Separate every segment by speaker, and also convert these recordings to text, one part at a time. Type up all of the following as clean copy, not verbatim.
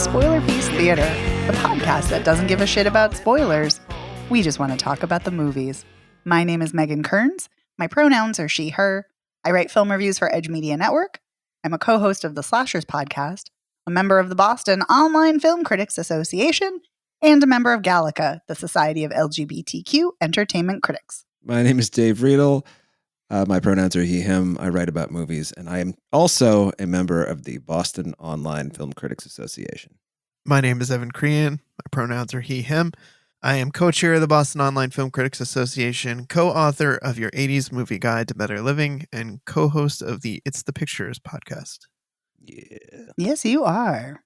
Speaker 1: Spoiler Feast Theater, the podcast that doesn't give a shit about spoilers. We just want to talk about the movies. My name is Megan Kearns. My pronouns are she, her. I write film reviews for Edge Media Network. I'm a co-host of the Slashers podcast, a member of the Boston Online Film Critics Association, and a member of Gallica, the Society of LGBTQ Entertainment Critics.
Speaker 2: My name is Dave Riedel. My pronouns are he, him. I write about movies, and I am also a member of the Boston Online Film Critics Association.
Speaker 3: My name is Evan Crean. My pronouns are he, him. I am co-chair of the Boston Online Film Critics Association, co-author of your 80s Movie Guide to Better Living, and co-host of the It's the Pictures podcast.
Speaker 2: Yeah.
Speaker 1: Yes, you are.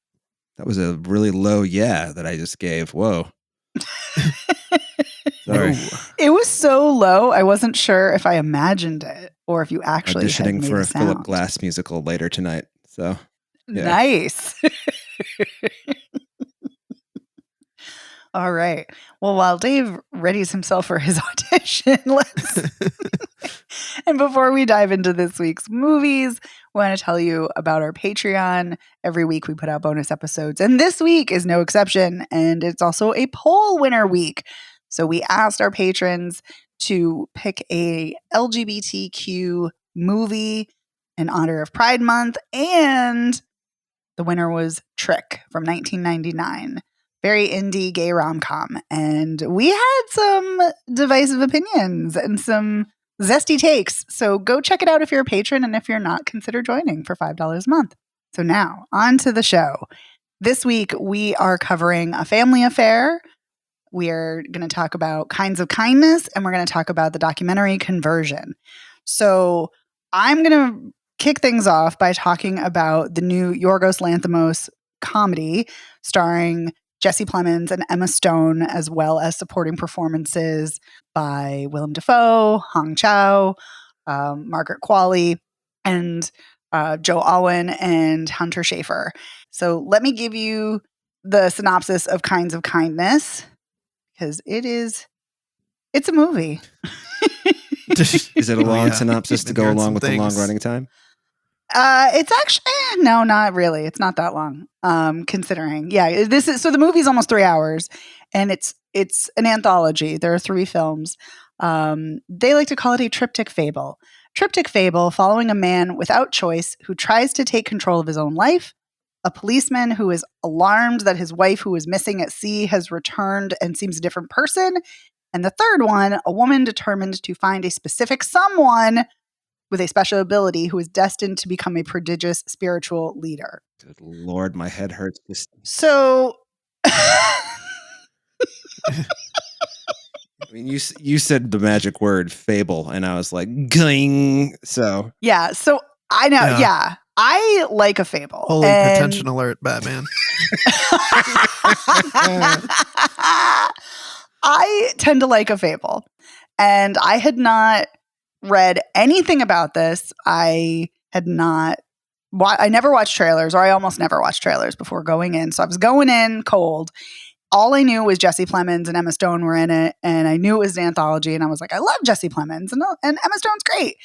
Speaker 2: That was a really low yeah that I just gave. Whoa. Sorry.
Speaker 1: It was so low, I wasn't sure if I imagined it or if you actually had
Speaker 2: Auditioning
Speaker 1: made
Speaker 2: for
Speaker 1: a
Speaker 2: a Philip
Speaker 1: sound.
Speaker 2: Glass musical later tonight. So yeah.
Speaker 1: Nice. All right. Well, while Dave readies himself for his audition, and before we dive into this week's movies, we want to tell you about our Patreon. Every week we put out bonus episodes, and this week is no exception. And it's also a poll winner week. So we asked our patrons to pick a LGBTQ movie in honor of Pride Month, and the winner was Trick from 1999. Very indie gay rom-com. And we had some divisive opinions and some zesty takes. So go check it out if you're a patron, and if you're not, consider joining for $5 a month. So now, on to the show. This week, we are covering A Family Affair. We are going to talk about Kinds of Kindness, and we're going to talk about the documentary Conversion. So I'm going to kick things off by talking about the new Yorgos Lanthimos comedy starring Jesse Plemons and Emma Stone, as well as supporting performances by Willem Dafoe, Hong Chow, Margaret Qualley, and Joe Alwyn and Hunter Schafer. So let me give you the synopsis of Kinds of Kindness, because it's a movie.
Speaker 2: Is it a long synopsis to go along with the long running time?
Speaker 1: It's actually, no, not really. It's not that long. Considering, so the movie's almost 3 hours, and it's an anthology. There are 3 films. They like to call it a triptych fable. Triptych fable following a man without choice who tries to take control of his own life, a policeman who is alarmed that his wife who is missing at sea has returned and seems a different person, and the third one, a woman determined to find a specific someone with a special ability who is destined to become a prodigious spiritual leader.
Speaker 2: Good Lord, my head hurts.
Speaker 1: So,
Speaker 2: I mean, you said the magic word fable, and I was like, going. So
Speaker 1: yeah. So I know. Yeah. I like a fable.
Speaker 3: Holy pretension alert, Batman.
Speaker 1: I tend to like a fable, and I had not read anything about this. I never watched trailers, or I almost never watched trailers before going in. So I was going in cold. All I knew was Jesse Plemons and Emma Stone were in it, and I knew it was an anthology, and I was like, I love Jesse Plemons, and Emma Stone's great.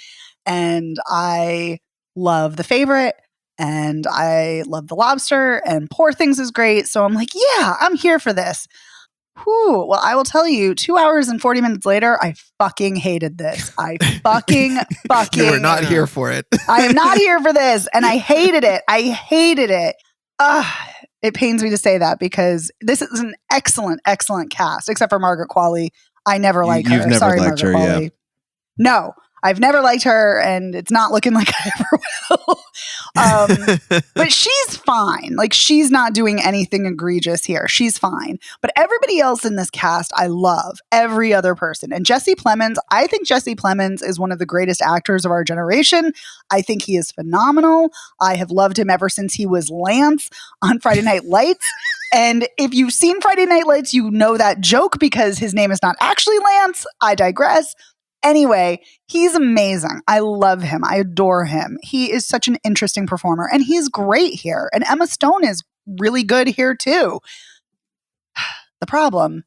Speaker 1: And I love The Favorite, and I love The Lobster, and Poor Things is great. So I'm like, yeah, I'm here for this. Whew. Well, I will tell you, 2 hours and 40 minutes later, I fucking hated this. I fucking
Speaker 3: You were not here for it.
Speaker 1: I am not here for this. And I hated it. It pains me to say that, because this is an excellent, excellent cast, except for Margaret Qualley. I never like her.
Speaker 2: You've never
Speaker 1: Sorry,
Speaker 2: liked
Speaker 1: Margaret
Speaker 2: her,
Speaker 1: Qualley.
Speaker 2: yeah.
Speaker 1: No, I've never liked her, and it's not looking like I ever will. But she's fine. Like, she's not doing anything egregious here. She's fine. But everybody else in this cast, I love. Every other person. And Jesse Plemons, I think Jesse Plemons is one of the greatest actors of our generation. I think he is phenomenal. I have loved him ever since he was Lance on Friday Night Lights. And if you've seen Friday Night Lights, you know that joke, because his name is not actually Lance. I digress. Anyway, he's amazing. I love him. I adore him. He is such an interesting performer, and he's great here. And Emma Stone is really good here too. The problem,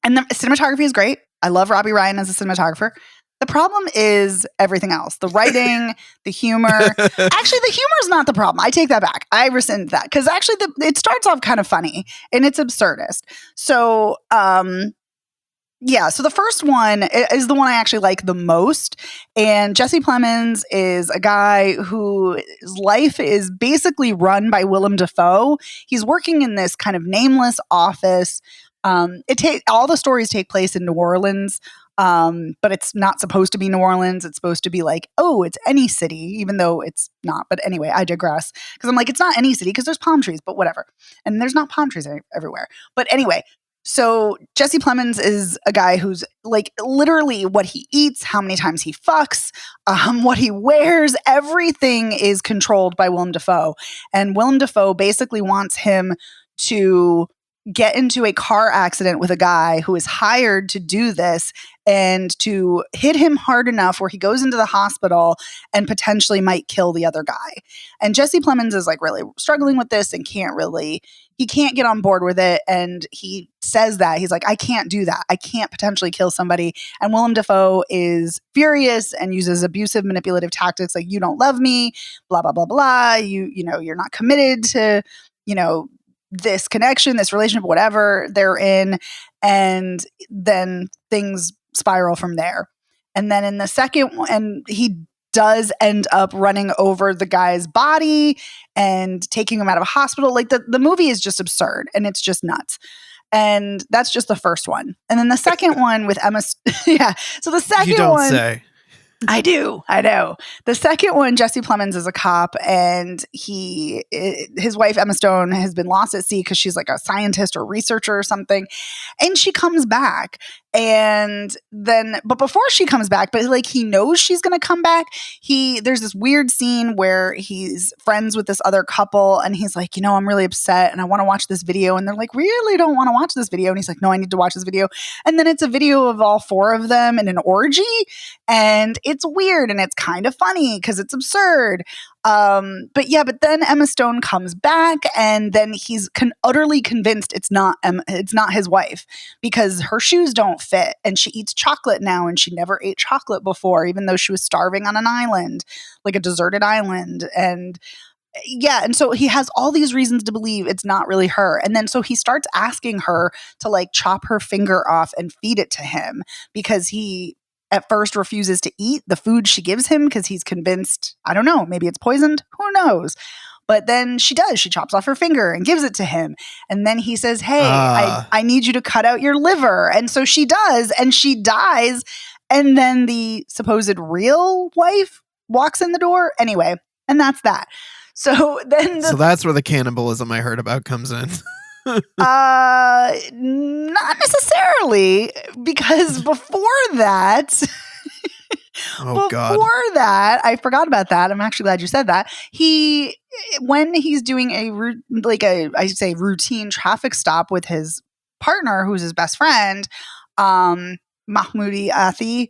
Speaker 1: and the cinematography is great. I love Robbie Ryan as a cinematographer. The problem is everything else. The writing, the humor. Actually, the humor is not the problem. I take that back. I rescind that. Because actually, it starts off kind of funny and it's absurdist. So, yeah, so the first one is the one I actually like the most. And Jesse Plemons is a guy whose life is basically run by Willem Dafoe. He's working in this kind of nameless office. All the stories take place in New Orleans, but it's not supposed to be New Orleans. It's supposed to be like, oh, it's any city, even though it's not. But anyway, I digress. Because I'm like, it's not any city because there's palm trees, but whatever. And there's not palm trees everywhere. But anyway, so Jesse Plemons is a guy who's like literally what he eats, how many times he fucks, what he wears, everything is controlled by Willem Dafoe. And Willem Dafoe basically wants him to get into a car accident with a guy who is hired to do this and to hit him hard enough where he goes into the hospital and potentially might kill the other guy. And Jesse Plemons is like really struggling with this and he can't get on board with it. And he says that he's like, I can't do that. I can't potentially kill somebody. And Willem Dafoe is furious and uses abusive, manipulative tactics like, you don't love me, blah, blah, blah, blah. You're not committed to, this connection, this relationship, whatever they're in. And then things spiral from there. And then in the second one, and he does end up running over the guy's body and taking him out of a hospital. Like the movie is just absurd and it's just nuts. And that's just the first one. And then the second one with Emma. Yeah. So the second
Speaker 3: you don't
Speaker 1: one.
Speaker 3: Say.
Speaker 1: I do. I know. The second one, Jesse Plemons is a cop, and his wife, Emma Stone, has been lost at sea because she's like a scientist or researcher or something. And she comes back. But before she comes back, but like he knows she's going to come back, there's this weird scene where he's friends with this other couple and he's like, I'm really upset and I want to watch this video. And they're like, really don't want to watch this video. And he's like, no, I need to watch this video. And then it's a video of all four of them in an orgy. And it's weird and it's kind of funny because it's absurd. But then Emma Stone comes back and then he's utterly convinced it's not his wife because her shoes don't fit and she eats chocolate now and she never ate chocolate before, even though she was starving on an island, like a deserted island. And yeah, and so he has all these reasons to believe it's not really her. And then so he starts asking her to like chop her finger off and feed it to him because he at first refuses to eat the food she gives him because he's convinced, I don't know, maybe it's poisoned, who knows? But then she does. She chops off her finger and gives it to him. And then he says, hey, I need you to cut out your liver. And so she does, and she dies. And then the supposed real wife walks in the door. Anyway, and that's that. So then
Speaker 3: so that's where the cannibalism I heard about comes in.
Speaker 1: Not necessarily, because before that, that, I forgot about that. I'm actually glad you said that. When he's doing a routine traffic stop with his partner, who's his best friend, Mahmoudi Athi,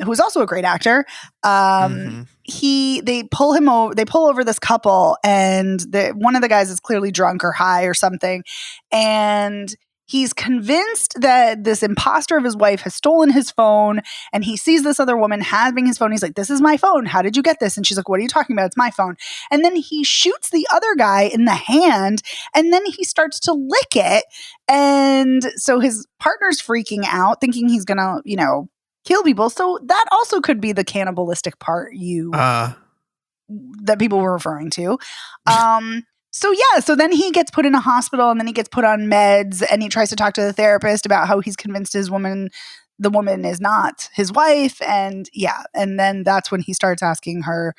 Speaker 1: who's also a great actor. They pull over this couple, and one of the guys is clearly drunk or high or something, and he's convinced that this imposter of his wife has stolen his phone, and he sees this other woman having his phone. He's like, this is my phone. How did you get this? And she's like, what are you talking about? It's my phone. And then he shoots the other guy in the hand, and then he starts to lick it. And so his partner's freaking out, thinking he's going to, kill people. So that also could be the cannibalistic part that people were referring to. So then he gets put in a hospital and then he gets put on meds and he tries to talk to the therapist about how he's convinced the woman is not his wife. And and then that's when he starts asking her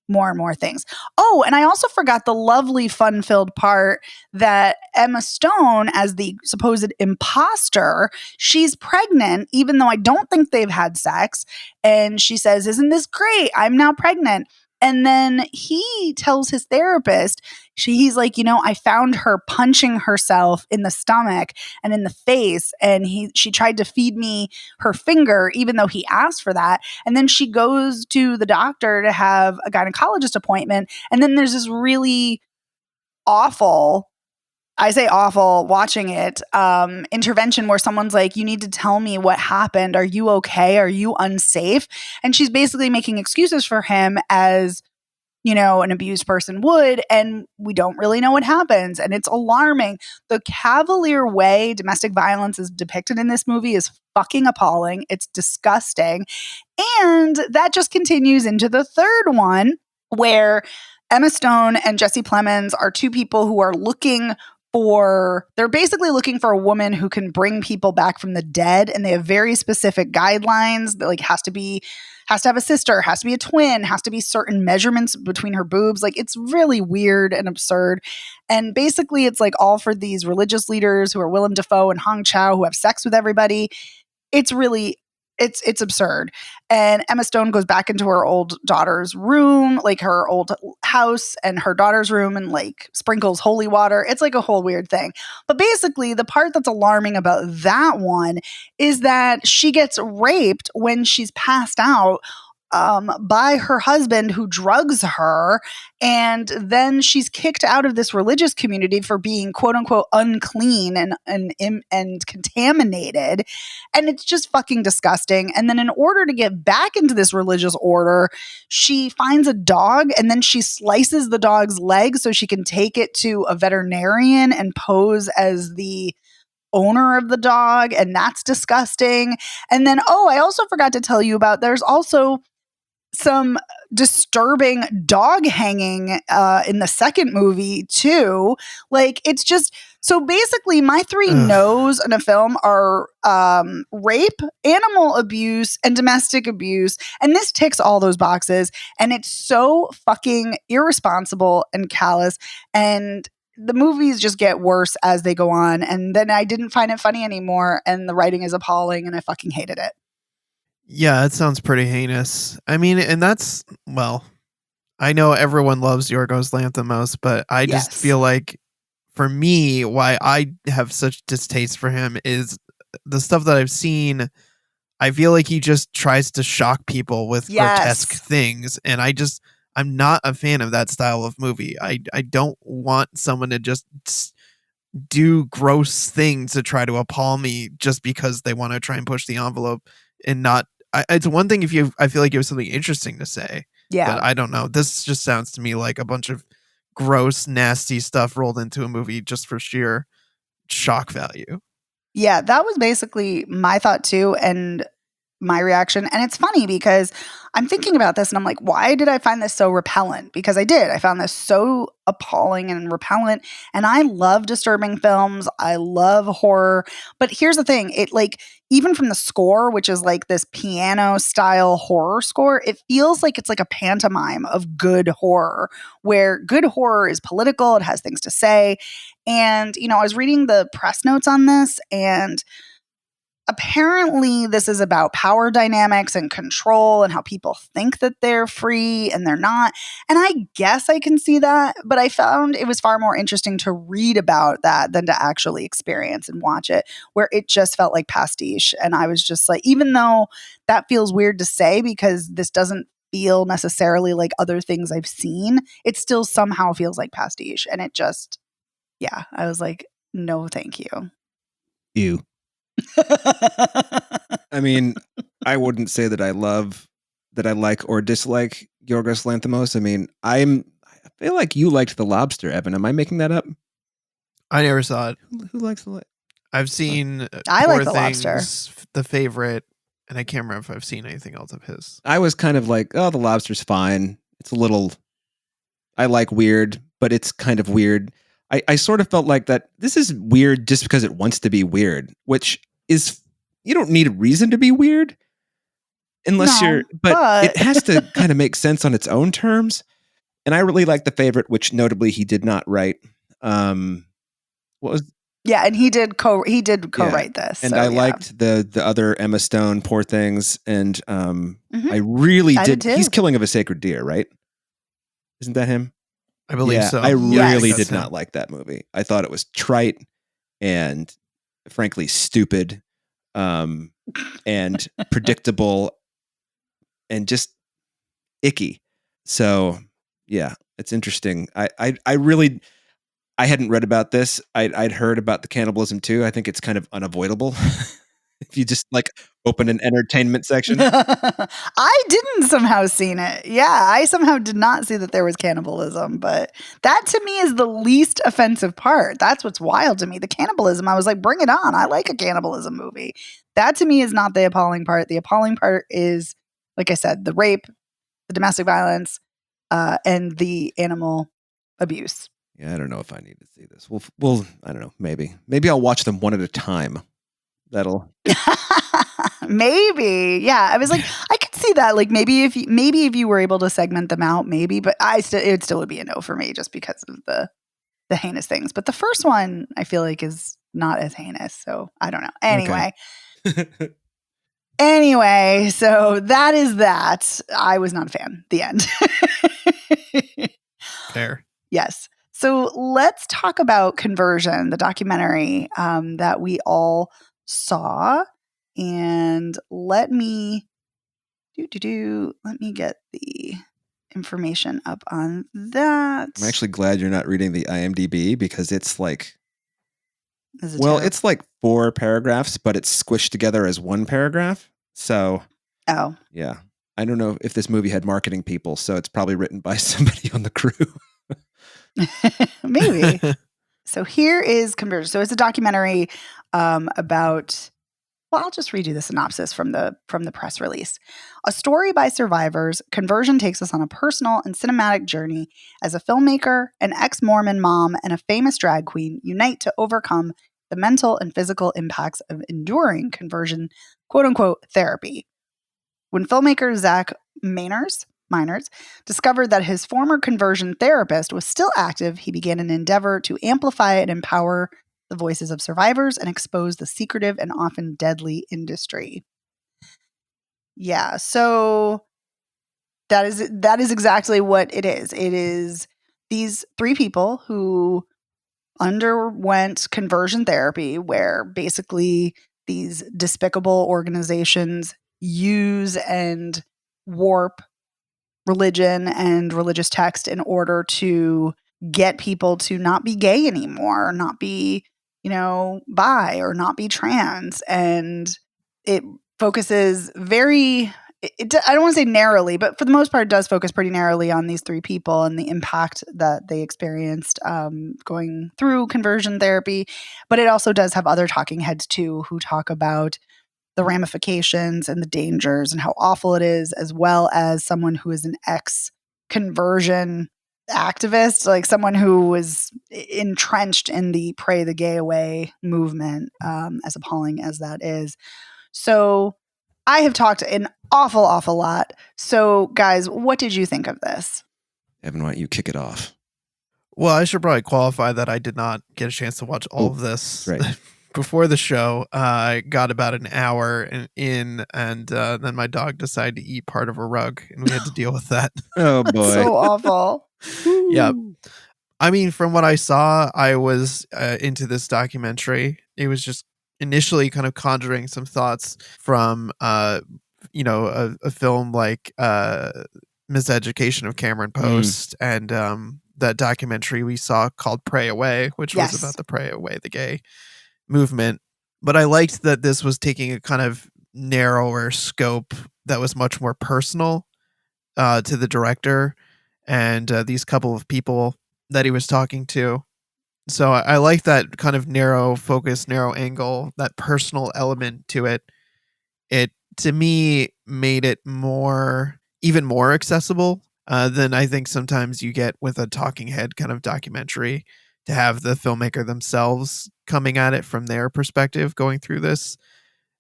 Speaker 1: more and more things. Oh, and I also forgot the lovely fun-filled part that Emma Stone, as the supposed imposter, she's pregnant, even though I don't think they've had sex. And she says, isn't this great? I'm now pregnant. And then he tells his therapist, he's like, I found her punching herself in the stomach and in the face. And she tried to feed me her finger, even though he asked for that. And then she goes to the doctor to have a gynecologist appointment. And then there's this really awful I say awful watching it, intervention where someone's like, you need to tell me what happened. Are you okay? Are you unsafe? And she's basically making excuses for him as, an abused person would, and we don't really know what happens. And it's alarming. The cavalier way domestic violence is depicted in this movie is fucking appalling. It's disgusting. And that just continues into the third one, where Emma Stone and Jesse Plemons are two people who are they're basically looking for a woman who can bring people back from the dead, and they have very specific guidelines that has to have a sister, has to be a twin, has to be certain measurements between her boobs. It's really weird and absurd. And basically it's all for these religious leaders who are Willem Dafoe and Hong Chow who have sex with everybody. It's really it's absurd. And Emma Stone goes back into her old daughter's room, her old house and her daughter's room, and sprinkles holy water. It's a whole weird thing. But basically, the part that's alarming about that one is that she gets raped when she's passed out by her husband, who drugs her, and then she's kicked out of this religious community for being quote unquote unclean and contaminated, and it's just fucking disgusting. And then in order to get back into this religious order, she finds a dog and then she slices the dog's leg so she can take it to a veterinarian and pose as the owner of the dog, and that's disgusting. And then I also forgot to tell you about, there's also some disturbing dog hanging in the second movie too. It's just, so basically my three no's in a film are rape, animal abuse, and domestic abuse, and this ticks all those boxes, and it's so fucking irresponsible and callous, and the movies just get worse as they go on. And then I didn't find it funny anymore, and the writing is appalling, and I fucking hated it.
Speaker 3: Yeah, it sounds pretty heinous. I mean, and that's, well, I know everyone loves Yorgos Lanthimos, but I just feel like, for me, why I have such distaste for him is the stuff that I've seen. I feel like he just tries to shock people with grotesque things, and I'm not a fan of that style of movie. I don't want someone to just do gross things to try to appall me just because they want to try and push the envelope and not. It's one thing if I feel like you have something interesting to say.
Speaker 1: Yeah.
Speaker 3: But I don't know. This just sounds to me like a bunch of gross, nasty stuff rolled into a movie just for sheer shock value.
Speaker 1: Yeah, that was basically my thought too, and my reaction. And it's funny because I'm thinking about this and I'm like, why did I find this so repellent? Because I found this so appalling and repellent. And I love disturbing films. I love horror. But here's the thing, it even from the score, which is this piano style horror score, it feels like it's a pantomime of good horror, where good horror is political, it has things to say. And, I was reading the press notes on this, and apparently this is about power dynamics and control and how people think that they're free and they're not. And I guess I can see that, but I found it was far more interesting to read about that than to actually experience and watch it, where it just felt like pastiche. And I was just even though that feels weird to say because this doesn't feel necessarily like other things I've seen, it still somehow feels like pastiche. And it just, I was like, no, thank you.
Speaker 2: Ew. I mean, I wouldn't say that I like or dislike Yorgos Lanthimos. I mean, I feel like you liked The Lobster, Evan. Am I making that up?
Speaker 3: I never saw it.
Speaker 2: Who likes The Lobster?
Speaker 3: I've seen
Speaker 1: I like The Lobster,
Speaker 3: The Favorite, and I can't remember if I've seen anything else of his.
Speaker 2: I was kind of like, oh, The Lobster's fine. It's a little, I like weird, but it's kind of weird. I sort of felt like that this is weird just because it wants to be weird, which is, you don't need a reason to be weird unless but it has to kind of make sense on its own terms. And I really like The Favorite, which notably he did not write. And
Speaker 1: he did co-write this.
Speaker 2: And I liked the other Emma Stone, Poor Things, and I really did. He's Killing of a Sacred Deer, right? Isn't that him?
Speaker 3: I believe so.
Speaker 2: I really did not like that movie. I thought it was trite and frankly stupid, and predictable and just icky. So yeah, it's interesting. I really, I hadn't read about this. I'd heard about the cannibalism too. I think it's kind of unavoidable if you just like open an entertainment section.
Speaker 1: I didn't somehow seen it. Yeah, I somehow did not see that there was cannibalism, but that to me is the least offensive part. That's what's wild to me. The cannibalism, I was like, bring it on. I like a cannibalism movie. That to me is not the appalling part. The appalling part is, like I said, the rape, the domestic violence, and the animal abuse.
Speaker 2: Yeah, I don't know if I need to see this. We'll I don't know, maybe I'll watch them one at a time. That'll
Speaker 1: Maybe. Yeah. I was like, I could see that. Like maybe if you were able to segment them out, maybe, but it still would be a no for me just because of the heinous things. But the first one I feel like is not as heinous. So I don't know. Anyway.
Speaker 2: Okay.
Speaker 1: Anyway, so that is that. I was not a fan. The end.
Speaker 3: Fair.
Speaker 1: Yes. So let's talk about Conversion, the documentary that we all saw. And let me get the information up on that.
Speaker 2: I'm actually glad you're not reading the IMDb because it's like,
Speaker 1: Is
Speaker 2: well, it's like 4 paragraphs, but it's squished together as 1 paragraph. So, yeah. I don't know if this movie had marketing people, so it's probably written by somebody on the crew.
Speaker 1: Maybe. So here is Conversion. So it's a documentary about. Well, I'll just read you the synopsis from the press release. A story by survivors, Conversion takes us on a personal and cinematic journey as a filmmaker, an ex-Mormon mom, and a famous drag queen unite to overcome the mental and physical impacts of enduring conversion, quote-unquote, therapy. When filmmaker Zach Meiners discovered that his former conversion therapist was still active, he began an endeavor to amplify and empower the voices of survivors and expose the secretive and often deadly industry. Yeah, so that is exactly what it is. It is these 3 people who underwent conversion therapy, where basically these despicable organizations use and warp religion and religious text in order to get people to not be gay anymore, not be, bi or not be trans. And it focuses I don't want to say narrowly, but for the most part, it does focus pretty narrowly on these 3 people and the impact that they experienced going through conversion therapy. But it also does have other talking heads too, who talk about the ramifications and the dangers and how awful it is, as well as someone who is an ex-conversion activist, like someone who was entrenched in the Pray the Gay Away movement, as appalling as that is. So I have talked an awful lot. So guys, what did you think of this?
Speaker 2: Evan, why don't you kick it off?
Speaker 3: Well, I should probably qualify that I did not get a chance to watch all of this.
Speaker 2: Right.
Speaker 3: Before the show. I got about an hour in, and then my dog decided to eat part of a rug, and we had to deal with that.
Speaker 2: Oh, boy.
Speaker 1: So awful.
Speaker 3: Yeah. I mean, from what I saw, I was into this documentary. It was just initially kind of conjuring some thoughts from, a film like Miseducation of Cameron Post and that documentary we saw called Pray Away, which was about the Pray Away the Gay movement. But I liked that this was taking a kind of narrower scope that was much more personal to the director and these couple of people that he was talking to. So I like that kind of narrow focus, narrow angle, that personal element to it. It, to me, made it even more accessible than I think sometimes you get with a talking head kind of documentary, to have the filmmaker themselves coming at it from their perspective going through this.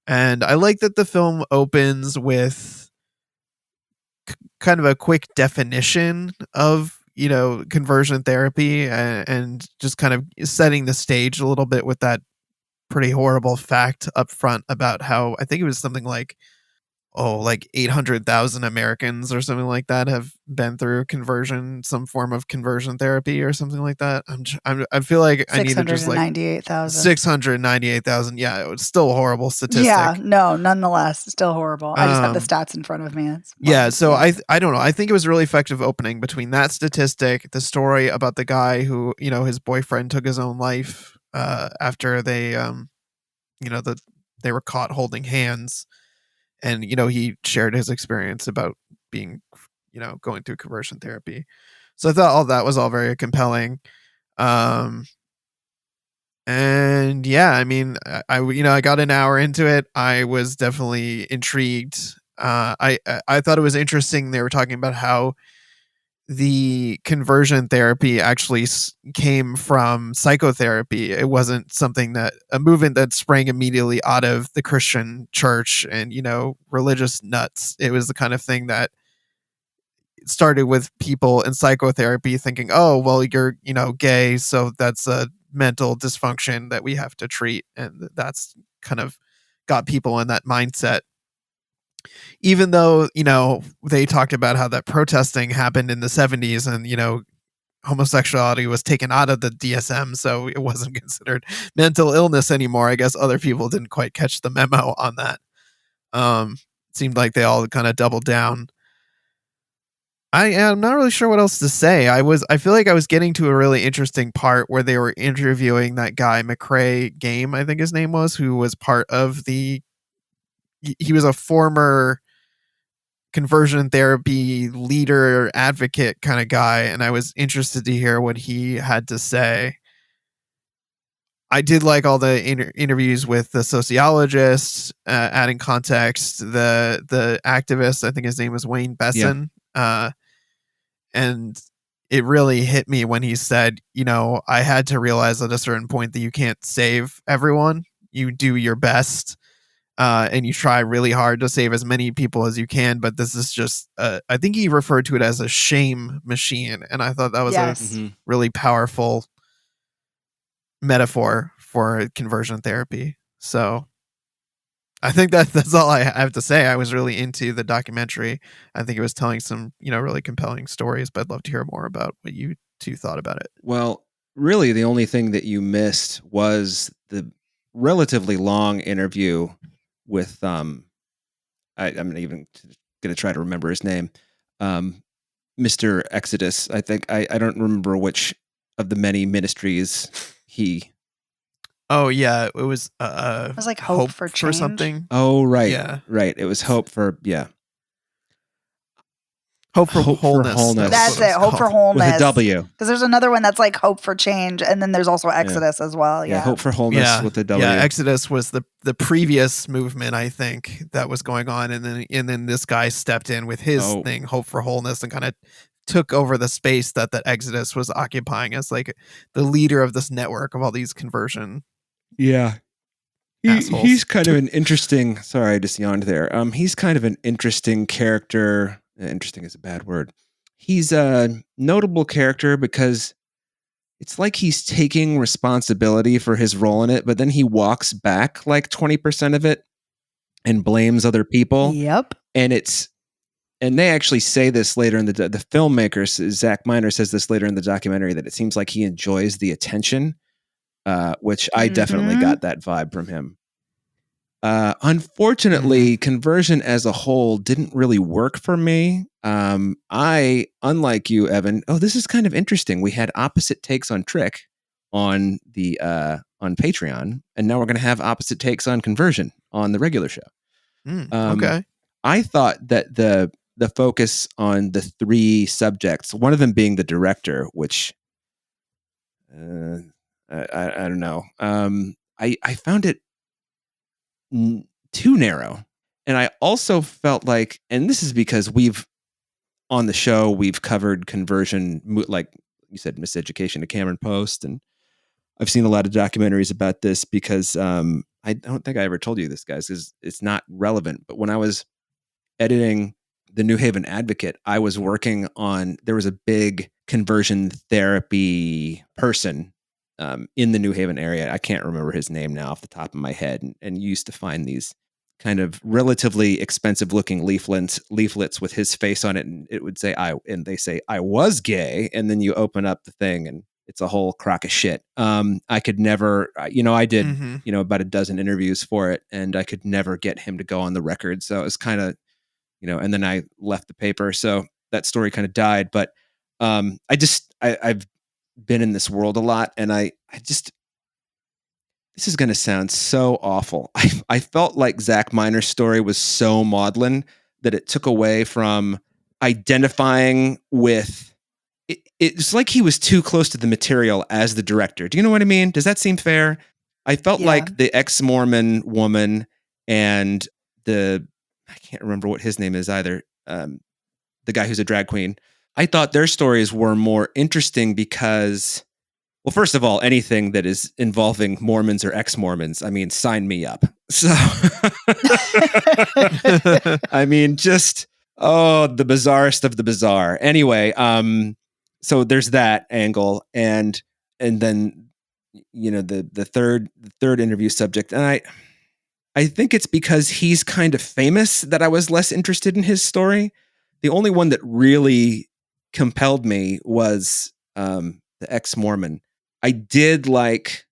Speaker 3: And I like that the film opens with kind of a quick definition of, conversion therapy and just kind of setting the stage a little bit with that pretty horrible fact up front about how, I think it was something like like 800,000 Americans or something like that have been through some form of conversion therapy or something like that. I feel like I need to just like
Speaker 1: 698,000.
Speaker 3: 698,000. Yeah, it was still a horrible statistic.
Speaker 1: Yeah, no, nonetheless, still horrible. I just have the stats in front of me.
Speaker 3: So I don't know. I think it was a really effective opening between that statistic, the story about the guy who, his boyfriend took his own life after they they were caught holding hands, and he shared his experience about being going through conversion therapy. So I thought all that was all very compelling. And yeah, I mean, I got an hour into it. I was definitely intrigued. I thought it was interesting. They were talking about how the conversion therapy actually came from psychotherapy. It wasn't a movement that sprang immediately out of the Christian church and, religious nuts. It was the kind of thing that started with people in psychotherapy thinking, oh, well, you're, gay, so that's a mental dysfunction that we have to treat. And that's kind of got people in that mindset. Even though, they talked about how that protesting happened in the 70s and, homosexuality was taken out of the DSM, so it wasn't considered mental illness anymore. I guess other people didn't quite catch the memo on that. Seemed like they all kind of doubled down. I am not really sure what else to say. I feel like I was getting to a really interesting part where they were interviewing that guy, McCrae Game, I think his name was, who was part of he was a former conversion therapy leader, advocate kind of guy, and I was interested to hear what he had to say. I did like all the interviews with the sociologists, adding context, the activist, I think his name was Wayne Besson. Yeah. And it really hit me when he said, I had to realize at a certain point that you can't save everyone. You do your best. And you try really hard to save as many people as you can, but this is just, I think he referred to it as a shame machine. And I thought that was a really powerful metaphor for conversion therapy. So I think that's all I have to say. I was really into the documentary. I think it was telling some, really compelling stories, but I'd love to hear more about what you two thought about it.
Speaker 2: Well, really the only thing that you missed was the relatively long interview with I'm not even going to try to remember his name, Mr. Exodus. I think I don't remember which of the many ministries he.
Speaker 3: Oh yeah, it was
Speaker 1: like Hope for Change
Speaker 3: or something.
Speaker 2: Oh right, yeah, right. It was Hope for
Speaker 3: Hope for Wholeness.
Speaker 1: That's it. Hope for Wholeness
Speaker 2: with a W.
Speaker 1: Because there's another one that's like Hope for Change, and then there's also Exodus as well. Yeah,
Speaker 2: Hope for Wholeness with a W.
Speaker 3: Yeah, Exodus was the previous movement, I think, that was going on, and then this guy stepped in with his thing, Hope for Wholeness, and kind of took over the space that Exodus was occupying as like the leader of this network of all these conversion.
Speaker 2: Yeah. He's kind of an interesting. Sorry, I just yawned there. He's kind of an interesting character. Interesting is a bad word. He's a notable character because it's like he's taking responsibility for his role in it, but then he walks back like 20% of it and blames other people.
Speaker 1: Yep.
Speaker 2: And they actually say this later in the filmmaker, Zach Miner, says this later in the documentary, that it seems like he enjoys the attention, which I definitely got that vibe from him. Unfortunately, conversion as a whole didn't really work for me. I, unlike you, Evan, this is kind of interesting. We had opposite takes on Trick on the on Patreon, and now we're going to have opposite takes on conversion on the regular show.
Speaker 3: Okay.
Speaker 2: I thought that the focus on the three subjects, one of them being the director, which I don't know. I found it too narrow. And I also felt like, and this is because on the show, we've covered conversion, like you said, Miseducation to Cameron Post. And I've seen a lot of documentaries about this because I don't think I ever told you this, guys, because it's not relevant. But when I was editing the New Haven Advocate, I was working on, there was a big conversion therapy person in the New Haven area. I can't remember his name now off the top of my head. And you used to find these kind of relatively expensive looking leaflets with his face on it, and it would say they say I was gay, and then you open up the thing and it's a whole crock of shit. I could never, I did about a dozen interviews for it, and I could never get him to go on the record, so it was kind of, and then I left the paper, so that story kind of died. But I've been in this world a lot, and this is going to sound so awful. I felt like Zach Miner's story was so maudlin that it took away from identifying with. It's like he was too close to the material as the director. Do you know what I mean? Does that seem fair? I felt like the ex-Mormon woman and I can't remember what his name is either. The guy who's a drag queen. I thought their stories were more interesting because, well, first of all, anything that is involving Mormons or ex-Mormons, I mean, sign me up. So, I mean, just, the bizarrest of the bizarre. Anyway, so there's that angle. And then, the third interview subject. And I think it's because he's kind of famous that I was less interested in his story. The only one that really compelled me was the ex-Mormon. I did like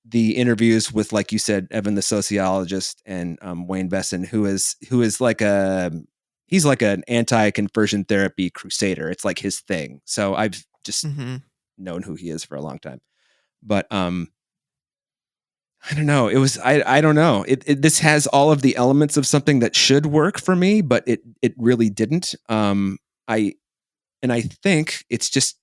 Speaker 2: the interviews with, like you said, Evan the sociologist and Wayne Besson, who is like he's like an anti-conversion therapy crusader. It's like his thing. So I've just known who he is for a long time. But I don't know. It was I don't know. This has all of the elements of something that should work for me, but it really didn't. I think it's just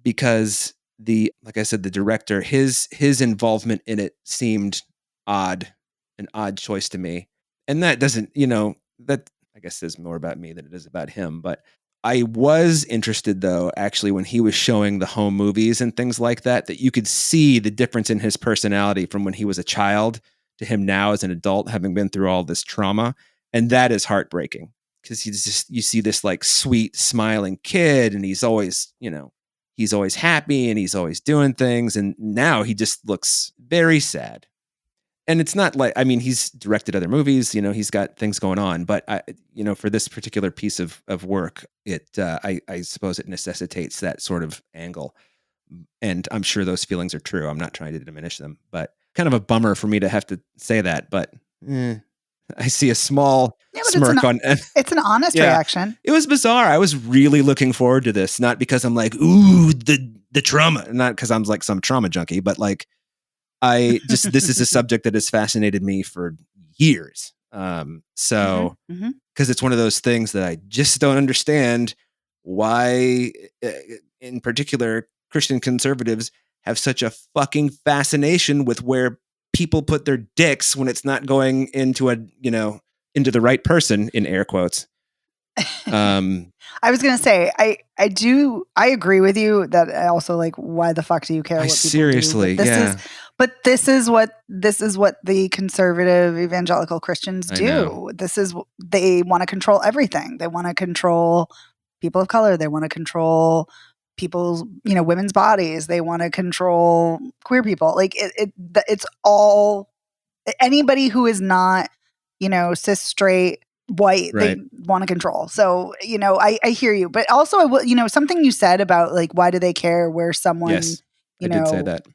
Speaker 2: because like I said, the director, his involvement in it seemed an odd choice to me. And that doesn't, that I guess is more about me than it is about him. But I was interested, though, actually, when he was showing the home movies and things like that you could see the difference in his personality from when he was a child to him now as an adult, having been through all this trauma. And that is heartbreaking because you see this like sweet, smiling kid, and he's always, he's always happy and he's always doing things. And now he just looks very sad. And it's not like, I mean, he's directed other movies, he's got things going on, but for this particular piece of work, I suppose it necessitates that sort of angle. And I'm sure those feelings are true. I'm not trying to diminish them, but kind of a bummer for me to have to say that, but I see a small smirk on.
Speaker 1: It's an honest reaction.
Speaker 2: It was bizarre. I was really looking forward to this, not because I'm like, ooh, the trauma, not because I'm like some trauma junkie, but like, this is a subject that has fascinated me for years. So, because it's one of those things that I just don't understand why, in particular, Christian conservatives have such a fucking fascination with where people put their dicks when it's not going into into the right person, in air quotes.
Speaker 1: I was going to say, I agree with you that I also like, why the fuck do you care what people
Speaker 2: seriously,
Speaker 1: do? But this is what the conservative evangelical Christians do. They want to control everything. They want to control people of color. They want to control people's, women's bodies. They want to control queer people. Like it's all, anybody who is not, cis, straight, white, right, they want to control. So, I hear you, but also I will, something you said about like, why do they care where someone,
Speaker 2: yes, I did say that.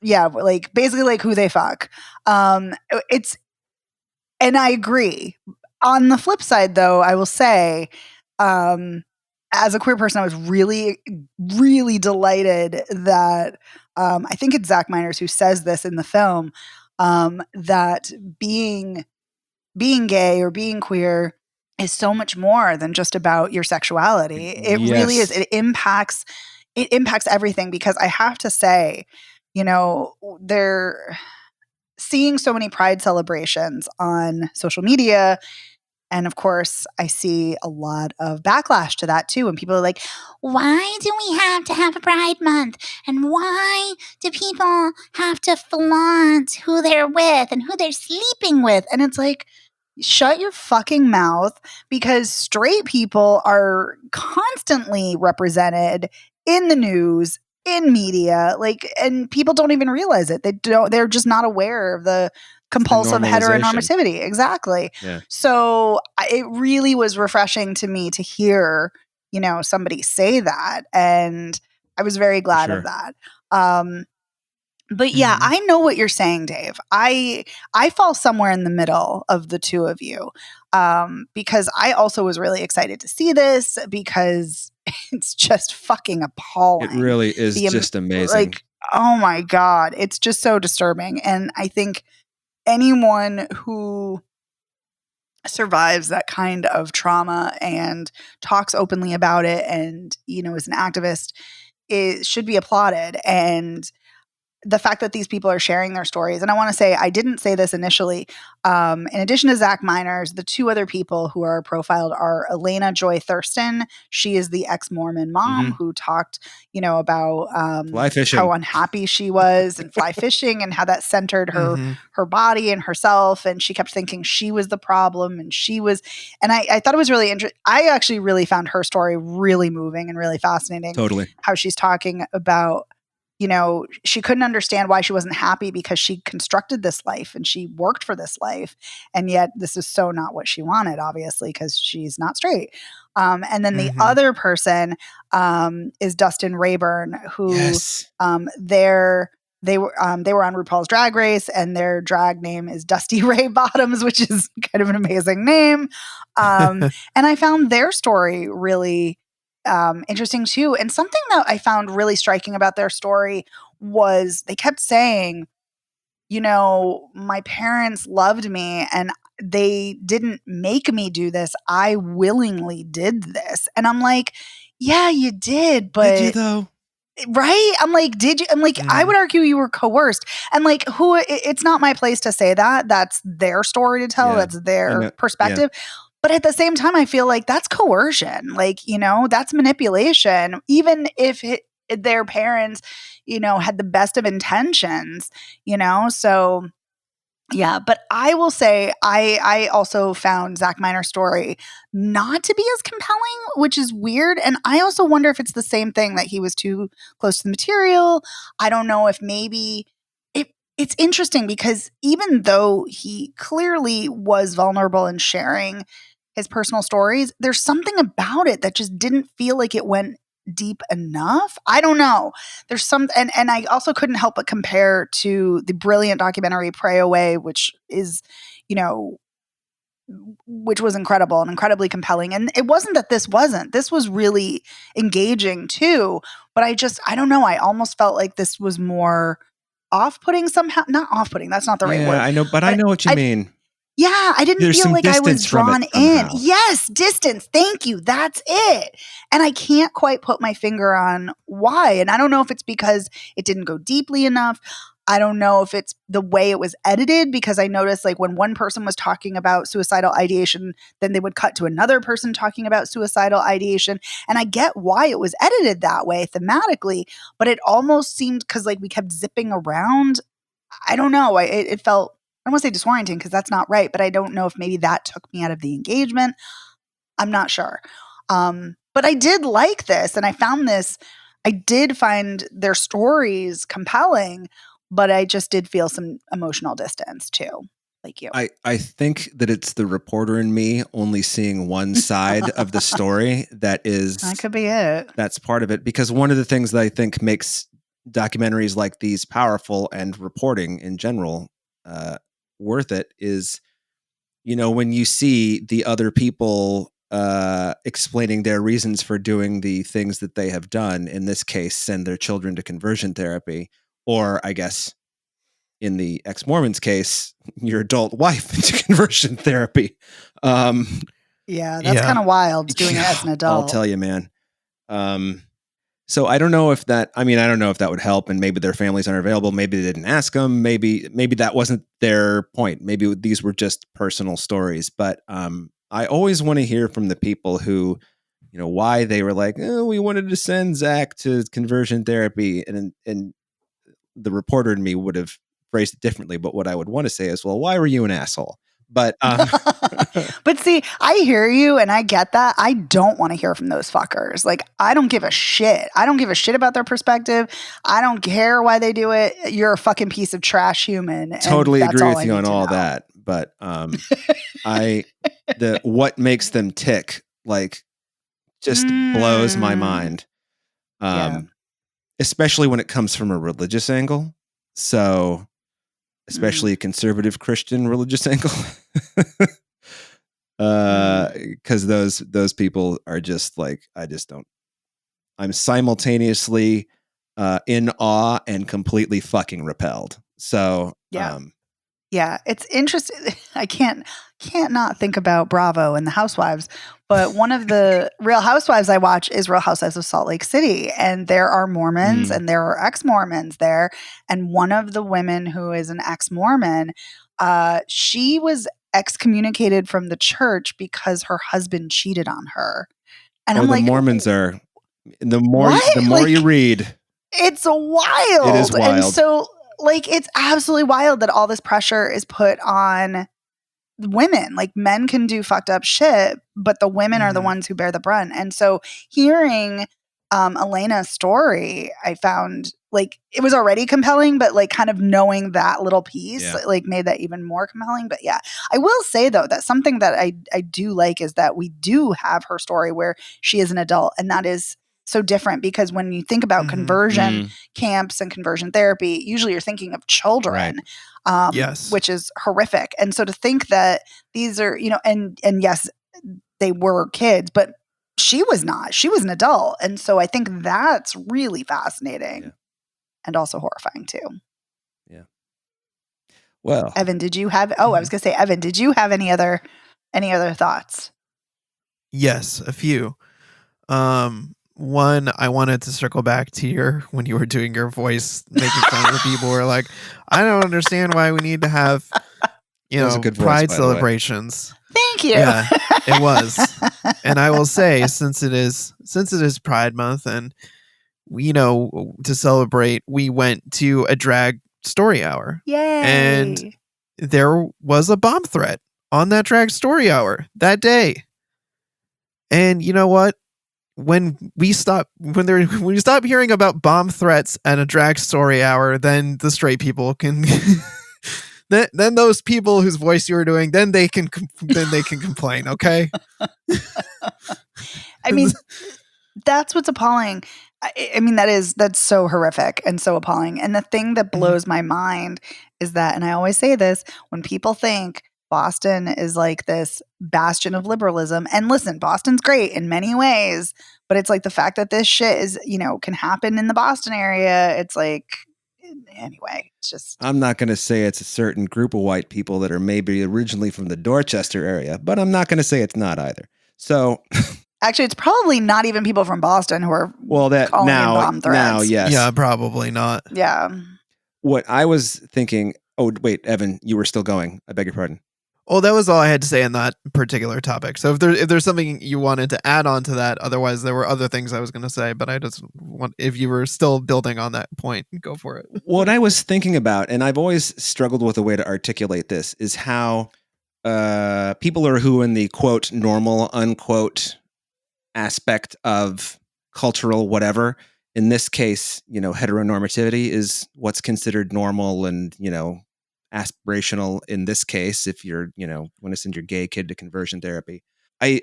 Speaker 1: Yeah. Like basically like who they fuck. And I agree. On the flip side though, I will say, as a queer person, I was really, really delighted that, I think it's Zach Miners who says this in the film, that being gay or being queer is so much more than just about your sexuality. It really is. It impacts everything, because I have to say, they're seeing so many pride celebrations on social media. And of course, I see a lot of backlash to that too. And people are like, why do we have to have a Pride Month? And why do people have to flaunt who they're with and who they're sleeping with? And it's like, shut your fucking mouth, because straight people are constantly represented in the news, in media, like, and people don't even realize it. They're just not aware of the compulsive
Speaker 2: normalization.
Speaker 1: heteronormativity. Exactly.
Speaker 2: Yeah.
Speaker 1: So it really was refreshing to me to hear, somebody say that. And I was very glad of
Speaker 2: sure.
Speaker 1: that. But yeah, I know what you're saying, Dave. I fall somewhere in the middle of the two of you, because I also was really excited to see this because it's just fucking appalling.
Speaker 2: It really is just amazing.
Speaker 1: Like, oh my God, it's just so disturbing. And I think anyone who survives that kind of trauma and talks openly about it and, is an activist, it should be applauded. And the fact that these people are sharing their stories. And I want to say, I didn't say this initially. In addition to Zach Miners, the two other people who are profiled are Elena Joy Thurston. She is the ex-Mormon mom who talked, about
Speaker 2: fly fishing,
Speaker 1: how unhappy she was and fly fishing and how that centered her body and herself. And she kept thinking she was the problem and I thought it was really interesting. I actually really found her story really moving and really fascinating.
Speaker 2: Totally.
Speaker 1: How she's talking about, she couldn't understand why she wasn't happy because she constructed this life and she worked for this life. And yet this is so not what she wanted, obviously, because she's not straight. And then the other person is Dustin Rayburn, who they were on RuPaul's Drag Race, and their drag name is Dusty Ray Bottoms, which is kind of an amazing name. And I found their story really interesting too. And something that I found really striking about their story was they kept saying, my parents loved me and they didn't make me do this. I willingly did this. And I'm like, yeah, you did, but
Speaker 2: did you though?
Speaker 1: Right? I'm like, did you? I'm like, I would argue you were coerced. And like, it's not my place to say that. That's their story to tell. That's their perspective. Yeah. But at the same time, I feel like that's coercion. Like, that's manipulation. Even if their parents, had the best of intentions, so yeah. But I will say, I also found Zach Miner's story not to be as compelling, which is weird. And I also wonder if it's the same thing, that he was too close to the material. I don't know if maybe it's interesting because even though he clearly was vulnerable in sharing his personal stories, there's something about it that just didn't feel like it went deep enough. I don't know. There's some, and I also couldn't help but compare to the brilliant documentary Pray Away, which is, which was incredible and incredibly compelling. And it wasn't that this was really engaging too. But I don't know. I almost felt like this was more off-putting somehow. Not off-putting. That's not the right word.
Speaker 2: I know, but I know what you mean.
Speaker 1: Yeah, I didn't feel like I was drawn in. Yes, distance. Thank you. That's it. And I can't quite put my finger on why. And I don't know if it's because it didn't go deeply enough. I don't know if it's the way it was edited, because I noticed like when one person was talking about suicidal ideation, then they would cut to another person talking about suicidal ideation. And I get why it was edited that way thematically, but it almost seemed, because like we kept zipping around. I don't know. It felt, I don't want to say disorienting because that's not right, but I don't know if maybe that took me out of the engagement. I'm not sure. But I did like this, and I did find their stories compelling, but I just did feel some emotional distance too, like you.
Speaker 2: I think that it's the reporter in me only seeing one side of the story that
Speaker 1: could be it.
Speaker 2: That's part of it, because one of the things that I think makes documentaries like these powerful, and reporting in general worth it, is when you see the other people explaining their reasons for doing the things that they have done, in this case send their children to conversion therapy, or I guess in the ex-Mormon's case, your adult wife into conversion therapy.
Speaker 1: Yeah, that's kind of wild, doing it as an adult.
Speaker 2: I'll tell you, man. So I don't know if that would help, and maybe their families aren't available. Maybe they didn't ask them. Maybe that wasn't their point. Maybe these were just personal stories. But I always want to hear from the people who, why they were like, we wanted to send Zach to conversion therapy. And the reporter in me would have phrased it differently. But what I would want to say is, well, why were you an asshole? But
Speaker 1: But see, I hear you and I get that. I don't want to hear from those fuckers. Like, I don't give a shit. I don't give a shit about their perspective. I don't care why they do it. You're a fucking piece of trash human. and
Speaker 2: totally
Speaker 1: that's
Speaker 2: agree
Speaker 1: all
Speaker 2: with
Speaker 1: I
Speaker 2: you
Speaker 1: need
Speaker 2: on
Speaker 1: to
Speaker 2: all
Speaker 1: know.
Speaker 2: that. But what makes them tick, like, just blows my mind.
Speaker 1: Yeah.
Speaker 2: Especially when it comes from a religious angle. So, especially a conservative Christian religious angle. Because those people are just like, I just don't. I'm simultaneously in awe and completely fucking repelled. So,
Speaker 1: yeah, it's interesting. I can't not think about Bravo and the Housewives, but one of the Real Housewives I watch is Real Housewives of Salt Lake City, and there are Mormons and there are ex-Mormons there, and one of the women who is an ex-Mormon, she was excommunicated from the church because her husband cheated on her. And I'm
Speaker 2: the
Speaker 1: like,
Speaker 2: Mormons are the more
Speaker 1: What?
Speaker 2: you read,
Speaker 1: it's wild.
Speaker 2: It is wild.
Speaker 1: And so, like, it's absolutely wild that all this pressure is put on women. Like, men can do fucked up shit, but the women are the ones who bear the brunt. And so, hearing Elena's story, I found, like, it was already compelling, but, like, kind of knowing that little piece, like, made that even more compelling. But yeah, I will say, though, that something that I do like is that we do have her story where she is an adult, and that is so different, because when you think about conversion camps and conversion therapy, usually you're thinking of children,
Speaker 3: Yes.
Speaker 1: which is horrific. And so to think that these are, and yes, they were kids, but she was not. She was an adult. And so I think that's really fascinating and also horrifying too.
Speaker 2: Yeah. Well,
Speaker 1: Evan, did you have? I was going to say, Evan, did you have any other thoughts?
Speaker 3: Yes, a few. One, I wanted to circle back to when you were doing your voice, making fun of the people who are like, I don't understand why we need to have,
Speaker 2: a good voice,
Speaker 3: pride
Speaker 2: by the way.
Speaker 3: celebrations.
Speaker 1: Thank you.
Speaker 3: Yeah, it was. And I will say, since it is Pride Month, and to celebrate, we went to a drag story hour.
Speaker 1: Yay.
Speaker 3: And there was a bomb threat on that drag story hour that day. And you know what? When we stop hearing about bomb threats at a drag story hour, then the straight people can then those people whose voice you were doing, then they can complain, okay?
Speaker 1: I mean, that's what's appalling. I mean, that's so horrific and so appalling. And the thing that blows my mind is that, and I always say this, when people think Boston is like this bastion of liberalism, and listen, Boston's great in many ways, but it's like the fact that this shit is, can happen in the Boston area. It's like, anyway, it's just.
Speaker 2: I'm not going to say it's a certain group of white people that are maybe originally from the Dorchester area, but I'm not going to say it's not either. So.
Speaker 1: Actually, it's probably not even people from Boston who are calling in bomb threats.
Speaker 2: Now, yes.
Speaker 3: Yeah, probably not.
Speaker 1: Yeah.
Speaker 2: What I was thinking. Oh, wait, Evan, you were still going. I beg your pardon.
Speaker 3: Oh, that was all I had to say on that particular topic. So if there's something you wanted to add on to that, otherwise there were other things I was going to say, but I just want, if you were still building on that point, go for it.
Speaker 2: What I was thinking about, and I've always struggled with a way to articulate this, is how people are who in the quote normal unquote aspect of cultural whatever. In this case, heteronormativity is what's considered normal and, aspirational in this case, if you're, want to send your gay kid to conversion therapy. I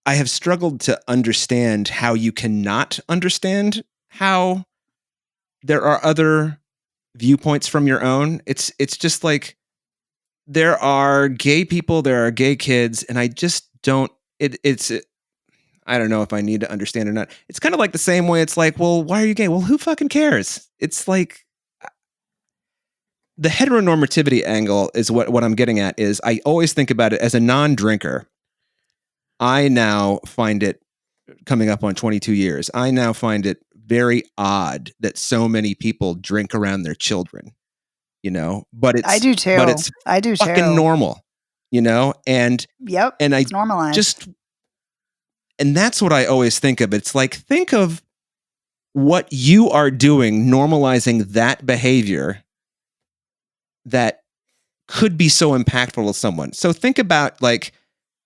Speaker 2: have struggled to understand how you cannot understand how there are other viewpoints from your own. It's just like there are gay people, there are gay kids, and I just don't. I don't know if I need to understand or not. It's kind of like the same way. It's like, well, why are you gay? Well, who fucking cares? It's like. The heteronormativity angle is what I'm getting at. Is I always think about it as a non-drinker. I now find it, coming up on 22 years, I now find it very odd that so many people drink around their children, but it's,
Speaker 1: I do too.
Speaker 2: But it's
Speaker 1: I do
Speaker 2: fucking
Speaker 1: too.
Speaker 2: normal, and
Speaker 1: yep.
Speaker 2: And
Speaker 1: it's normalized.
Speaker 2: And that's what I always think of. It's like, think of what you are doing, normalizing that behavior that could be so impactful to someone. So think about like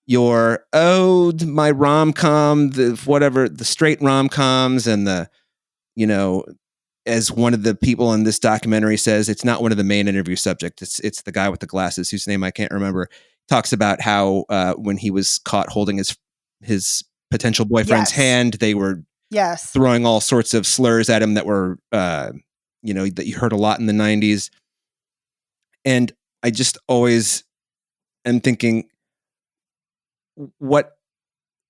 Speaker 2: your my rom-com, the straight rom-coms, and the, you know, as one of the people in this documentary says, it's not one of the main interview subjects. It's the guy with the glasses whose name I can't remember. Talks about how when he was caught holding his potential boyfriend's hand, they were throwing all sorts of slurs at him that were, that you heard a lot in the 90s. And I just always am thinking, what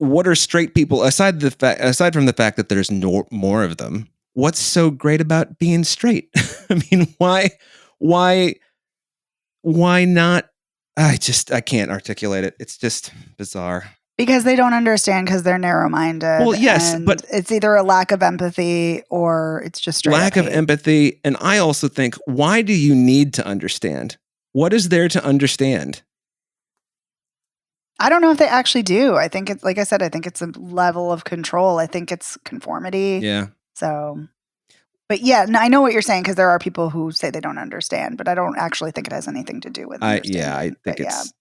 Speaker 2: are straight people, aside from the fact that there's more of them, what's so great about being straight? I mean, why not? I can't articulate it. It's just bizarre.
Speaker 1: Because they don't understand, because they're narrow-minded.
Speaker 2: Well, yes, but
Speaker 1: it's either a lack of empathy or it's just straight
Speaker 2: lack of empathy. And I also think, why do you need to understand? What is there to understand?
Speaker 1: I don't know if they actually do. I think it's, like I said, I think it's a level of control. I think it's conformity.
Speaker 2: Yeah.
Speaker 1: So, but yeah, I know what you're saying, because there are people who say they don't understand, but I don't actually think it has anything to do with understanding.
Speaker 2: I think it's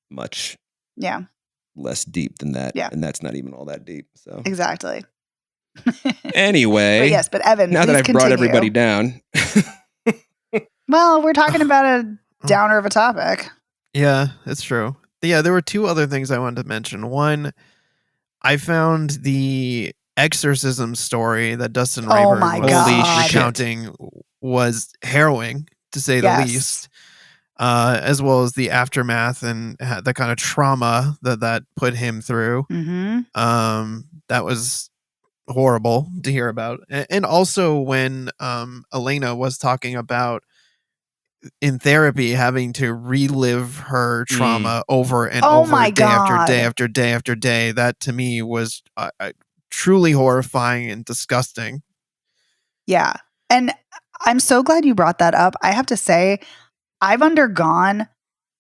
Speaker 2: much less deep than that.
Speaker 1: Yeah.
Speaker 2: And that's not even all that deep. So
Speaker 1: exactly.
Speaker 2: Anyway.
Speaker 1: but Evan,
Speaker 2: now that I've brought everybody down.
Speaker 1: Well, we're talking about a downer of a topic.
Speaker 3: Yeah, it's true. Yeah, there were two other things I wanted to mention. One, I found the exorcism story that Dustin Rayburn was recounting was harrowing, to say the least. As well as the aftermath and the kind of trauma that put him through.
Speaker 1: Mm-hmm.
Speaker 3: That was horrible to hear about. And also when Elena was talking about in therapy having to relive her trauma over and over day after day after day after day, that to me was truly horrifying and disgusting.
Speaker 1: Yeah. And I'm so glad you brought that up. I have to say, I've undergone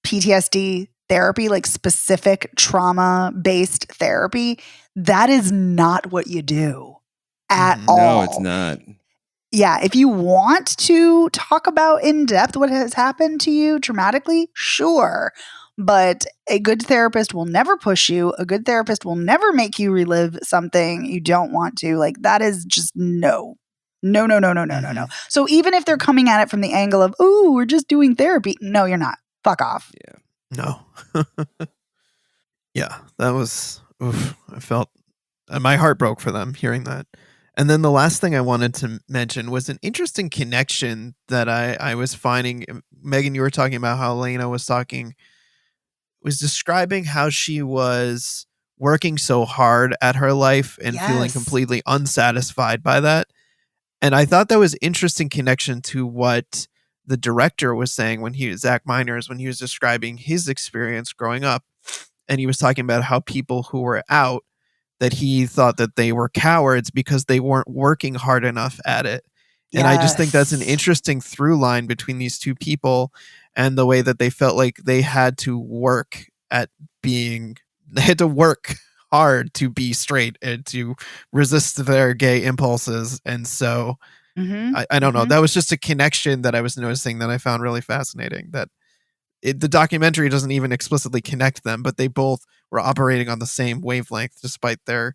Speaker 1: PTSD therapy, like specific trauma-based therapy. That is not what you do at all.
Speaker 2: No, it's not.
Speaker 1: Yeah, if you want to talk about in depth what has happened to you traumatically, sure. But a good therapist will never push you. A good therapist will never make you relive something you don't want to. Like, that is just no. No. So even if they're coming at it from the angle of, ooh, we're just doing therapy. No, you're not. Fuck off.
Speaker 3: Yeah. No. Yeah, that was, I felt, my heart broke for them hearing that. And then the last thing I wanted to mention was an interesting connection that I was finding. Megan, you were talking about how Elena was describing how she was working so hard at her life and feeling completely unsatisfied by that. And I thought that was interesting connection to what the director was saying when Zach Miners, when he was describing his experience growing up. And he was talking about how people who were out, that he thought that they were cowards because they weren't working hard enough at it. And I just think that's an interesting through line between these two people and the way that they felt like they had to work hard to be straight and to resist their gay impulses. And so I don't know. That was just a connection that I was noticing that I found really fascinating, that the documentary doesn't even explicitly connect them, but they both were operating on the same wavelength despite their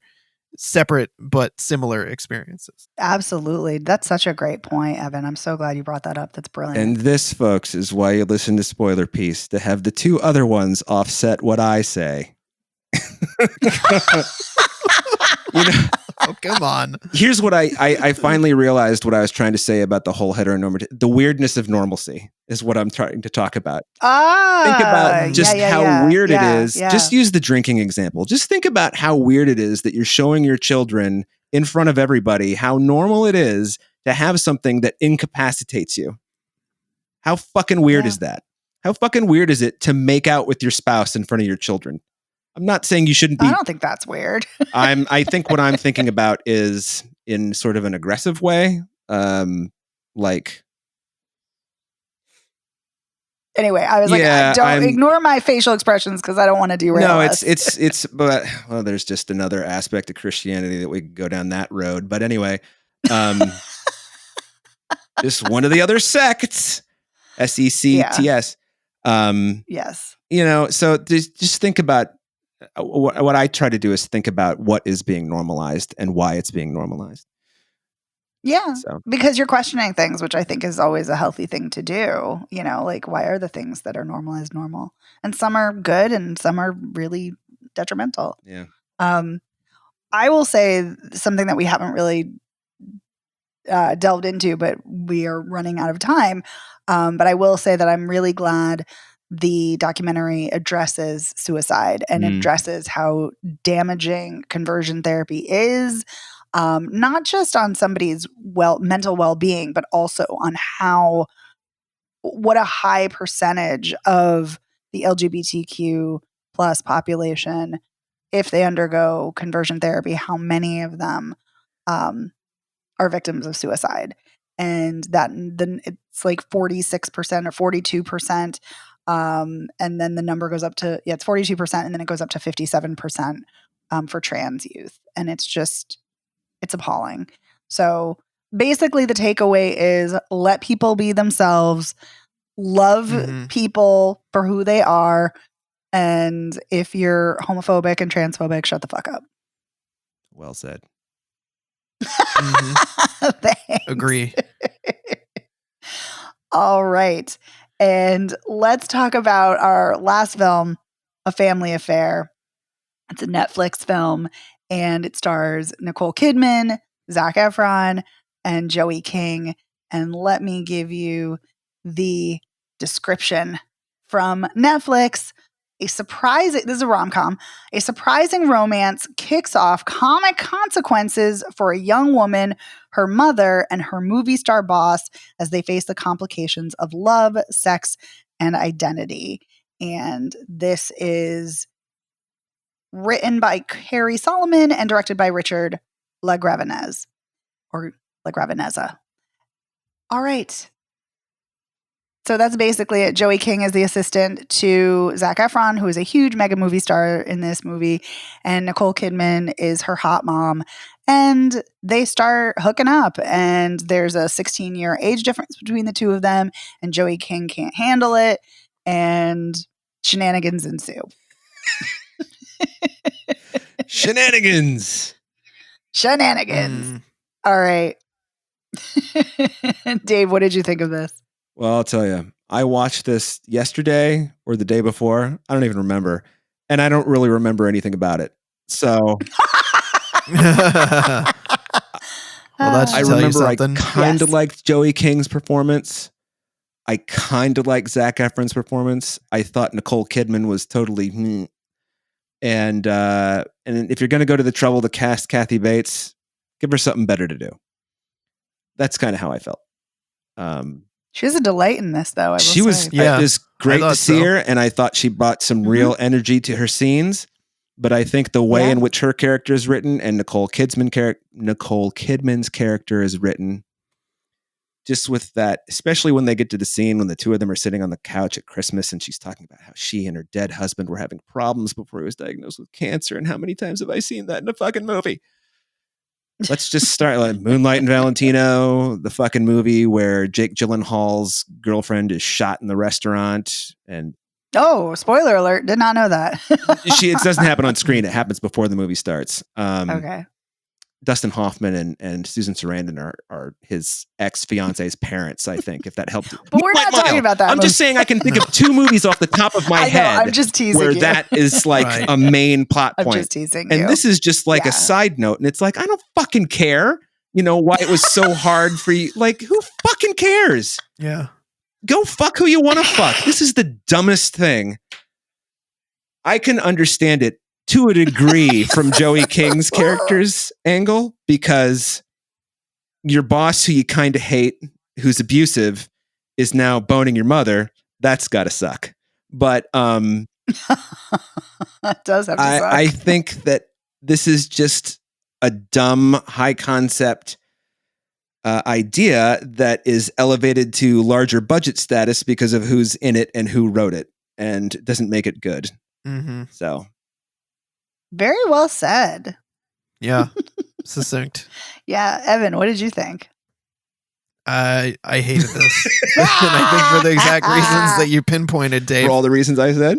Speaker 3: separate but similar experiences.
Speaker 1: Absolutely. That's such a great point, Evan. I'm so glad you brought that up. That's brilliant.
Speaker 2: And this, folks, is why you listen to Spoiler Piece, to have the two other ones offset what I say.
Speaker 3: Oh, come on.
Speaker 2: Here's what I finally realized what I was trying to say about the whole heteronormative. The weirdness of normalcy is what I'm trying to talk about. Think about just how weird it is. Just use the drinking example. Just think about how weird it is that you're showing your children in front of everybody how normal it is to have something that incapacitates you. How fucking weird is that? How fucking weird is it to make out with your spouse in front of your children? I'm not saying you shouldn't be.
Speaker 1: I don't think that's weird.
Speaker 2: I think what I'm thinking about is in sort of an aggressive way. Like.
Speaker 1: Anyway, I was don't ignore my facial expressions because I don't want to derail.
Speaker 2: No, it's but well, there's just another aspect of Christianity that we could go down that road. But anyway, just one of the other sects, SECTS.
Speaker 1: Yes.
Speaker 2: So just think about what I try to do is think about what is being normalized and why it's being normalized.
Speaker 1: Yeah.
Speaker 2: So
Speaker 1: Because you're questioning things, which I think is always a healthy thing to do. Like why are the things that are normalized normal? And some are good and some are really detrimental.
Speaker 2: yeah.
Speaker 1: I will say something that we haven't really delved into, but we are running out of time. But I will say that I'm really glad the documentary addresses suicide and addresses how damaging conversion therapy is, not just on somebody's mental well-being, but also on what a high percentage of the LGBTQ plus population, if they undergo conversion therapy, how many of them are victims of suicide. And that then it's like 46% or 42%. And then the number goes up to, it's 42%. And then it goes up to 57% for trans youth. And it's appalling. So basically the takeaway is let people be themselves, love people for who they are. And if you're homophobic and transphobic, shut the fuck up.
Speaker 2: Well said.
Speaker 3: Agree.
Speaker 1: All right. And let's talk about our last film, A Family Affair. It's a Netflix film and it stars Nicole Kidman, Zac Efron, and Joey King. And let me give you the description from Netflix. This is a rom-com. A surprising romance kicks off comic consequences for a young woman, her mother, and her movie star boss as they face the complications of love, sex, and identity. And this is written by Carrie Solomon and directed by Richard LaGravenese. Or LaGraveneza. All right. So that's basically it. Joey King is the assistant to Zac Efron, who is a huge mega movie star in this movie. And Nicole Kidman is her hot mom. And they start hooking up. And there's a 16-year age difference between the two of them. And Joey King can't handle it. And shenanigans ensue.
Speaker 2: Shenanigans.
Speaker 1: All right. Dave, what did you think of this?
Speaker 2: Well, I'll tell you, I watched this yesterday or the day before. I don't even remember. And I don't really remember anything about it. So
Speaker 3: Well, that should
Speaker 2: I
Speaker 3: tell you
Speaker 2: remember I
Speaker 3: something.
Speaker 2: kind of liked Joey King's performance. I kind of liked Zac Efron's performance. I thought Nicole Kidman was totally and if you're going to go to the trouble to cast Kathy Bates, give her something better to do. That's kind of how I felt.
Speaker 1: She was a delight in this, though.
Speaker 2: It was great to see her, and I thought she brought some real energy to her scenes. But I think the way in which her character is written and Nicole Kidman's character is written, just with that, especially when they get to the scene when the two of them are sitting on the couch at Christmas, and she's talking about how she and her dead husband were having problems before he was diagnosed with cancer, and how many times have I seen that in a fucking movie? Let's just start like Moonlight and Valentino, the fucking movie where Jake Gyllenhaal's girlfriend is shot in the restaurant. And
Speaker 1: spoiler alert! Did not know that.
Speaker 2: It doesn't happen on screen. It happens before the movie starts.
Speaker 1: Okay.
Speaker 2: Dustin Hoffman and Susan Sarandon are his ex-fiance's parents, I think, if that helped.
Speaker 1: But we're not talking about that.
Speaker 2: I'm just saying I can think of two movies off the top of my head.
Speaker 1: I'm just teasing
Speaker 2: where
Speaker 1: you.
Speaker 2: that is like a main plot point.
Speaker 1: I'm just teasing
Speaker 2: and
Speaker 1: you.
Speaker 2: This is just like a side note. And it's like, I don't fucking care, why it was so hard for you. Like, who fucking cares?
Speaker 3: Yeah.
Speaker 2: Go fuck who you want to fuck. This is the dumbest thing. I can understand it to a degree from Joey King's character's angle, because your boss who you kind of hate, who's abusive, is now boning your mother. That's gotta suck. But
Speaker 1: it does have to suck.
Speaker 2: I think that this is just a dumb, high concept idea that is elevated to larger budget status because of who's in it and who wrote it, and doesn't make it good. So
Speaker 1: very well said.
Speaker 3: Yeah. Succinct.
Speaker 1: Yeah. Evan, what did you think?
Speaker 3: I hated this. And I think for the exact reasons that you pinpointed, Dave.
Speaker 2: For all the reasons I said?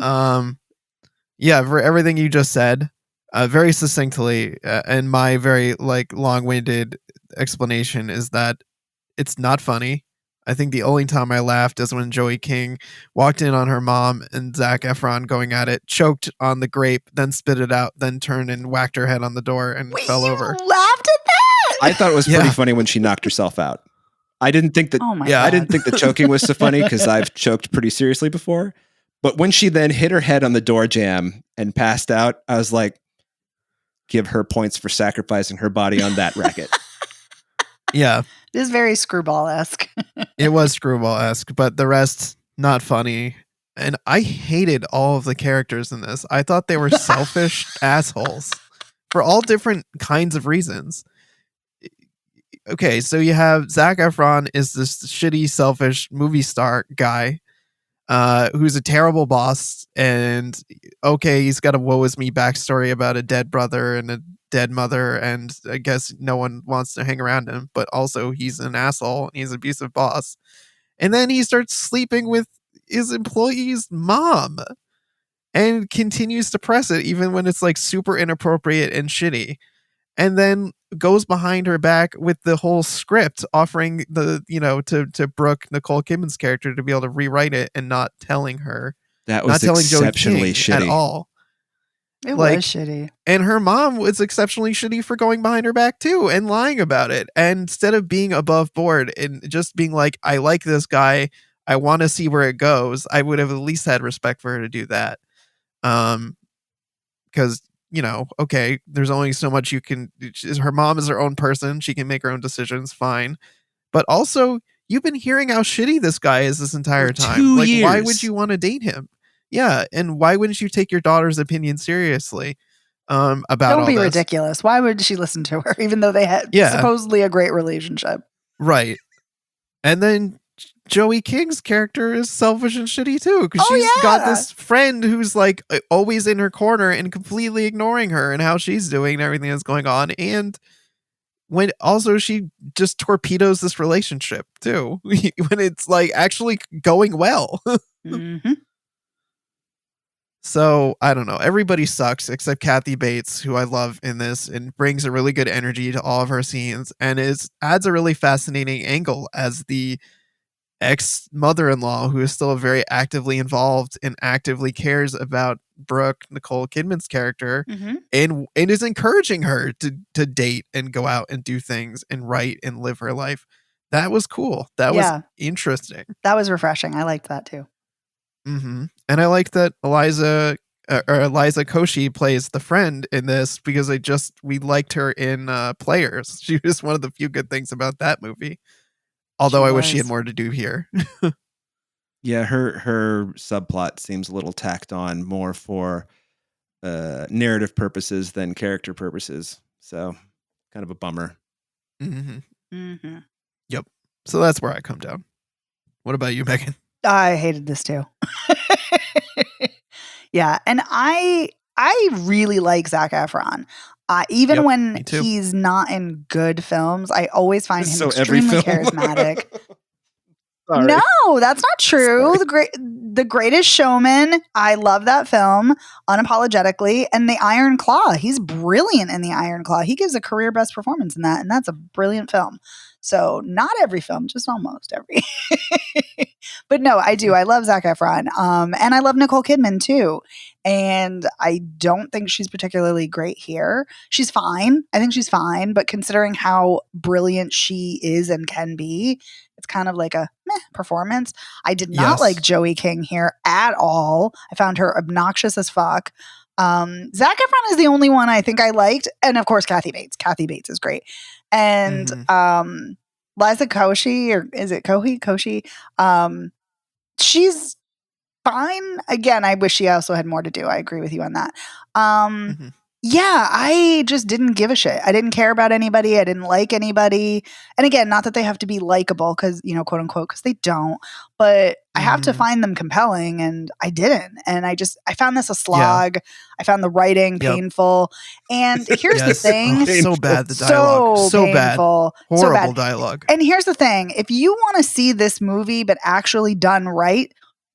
Speaker 3: Yeah, for everything you just said, very succinctly, and my very long-winded explanation is that it's not funny. I think the only time I laughed is when Joey King walked in on her mom and Zac Efron going at it, choked on the grape, then spit it out, then turned and whacked her head on the door and fell over.
Speaker 1: You laughed at that?
Speaker 2: I thought it was pretty funny when she knocked herself out. I didn't think that.
Speaker 1: Oh my
Speaker 2: I
Speaker 1: God.
Speaker 2: didn't think the choking was so funny because I've choked pretty seriously before. But when she then hit her head on the door jamb and passed out, I was like, give her points for sacrificing her body on that racket.
Speaker 3: Yeah.
Speaker 1: This is very Screwball-esque.
Speaker 3: It was Screwball-esque, but the rest, not funny. And I hated all of the characters in this. I thought they were selfish assholes for all different kinds of reasons. Okay, so you have Zac Efron is this shitty, selfish movie star guy who's a terrible boss. And okay, he's got a woe is me backstory about a dead brother and a dead mother, and I guess no one wants to hang around him, but also he's an asshole and he's an abusive boss. And then he starts sleeping with his employee's mom and continues to press it even when it's like super inappropriate and shitty. And then goes behind her back with the whole script, offering to Brooke, Nicole Kidman's character, to be able to rewrite it and not telling her.
Speaker 2: That was exceptionally shitty
Speaker 3: at all.
Speaker 1: It was shitty.
Speaker 3: And her mom was exceptionally shitty for going behind her back too and lying about it. And instead of being above board and just being like, I like this guy, I want to see where it goes, I would have at least had respect for her to do that. Because, okay, there's only so much you can. Her mom is her own person. She can make her own decisions. Fine. But also, you've been hearing how shitty this guy is this entire time.
Speaker 2: 2 years.
Speaker 3: Why would you want to date him? Yeah, and why wouldn't you take your daughter's opinion seriously about all this?
Speaker 1: Don't be ridiculous. Why would she listen to her, even though they had supposedly a great relationship?
Speaker 3: Right. And then Joey King's character is selfish and shitty too, because she's got this friend who's like always in her corner and completely ignoring her and how she's doing and everything that's going on. And when also she just torpedoes this relationship too, when it's like actually going well.
Speaker 1: Mm-hmm.
Speaker 3: So I don't know. Everybody sucks except Kathy Bates, who I love in this and brings a really good energy to all of her scenes and adds a really fascinating angle as the ex-mother-in-law who is still very actively involved and actively cares about Brooke, Nicole Kidman's character, and is encouraging her to date and go out and do things and write and live her life. That was cool. That was interesting.
Speaker 1: That was refreshing. I liked that too.
Speaker 3: Mm-hmm. And I like that Eliza Koshy plays the friend in this because we liked her in Players. She was one of the few good things about that movie. Although I wish she had more to do here.
Speaker 2: Yeah, her subplot seems a little tacked on more for narrative purposes than character purposes. So kind of a bummer.
Speaker 3: Mm-hmm. Mm-hmm. Yep. So that's where I come down. What about you, Megan?
Speaker 1: I hated this too. Yeah, and I really like Zac Efron. Even when he's not in good films, I always find him extremely charismatic. No, that's not true. Sorry. The Greatest Showman. I love that film unapologetically. And The Iron Claw. He's brilliant in The Iron Claw. He gives a career best performance in that. And that's a brilliant film. So not every film, just almost every. But no, I do. I love Zac Efron. And I love Nicole Kidman too. And I don't think she's particularly great here. She's fine. I think she's fine. But considering how brilliant she is and can be, it's kind of like a meh performance. I did not like Joey King here at all. I found her obnoxious as fuck. Zac Efron is the only one I think I liked. And of course, Kathy Bates. Kathy Bates is great. And Liza Koshy, or is it Koshy? She's fine. Again, I wish she also had more to do. I agree with you on that. Yeah, I just didn't give a shit. I didn't care about anybody. I didn't like anybody. And again, not that they have to be likable because, quote unquote, because they don't, but I have to find them compelling, and I didn't. And I found this a slog. I found the writing painful. And here's the thing.
Speaker 3: So bad, the dialogue. So bad.
Speaker 1: Painful.
Speaker 3: Horrible dialogue.
Speaker 1: And here's the thing. If you want to see this movie, but actually done right,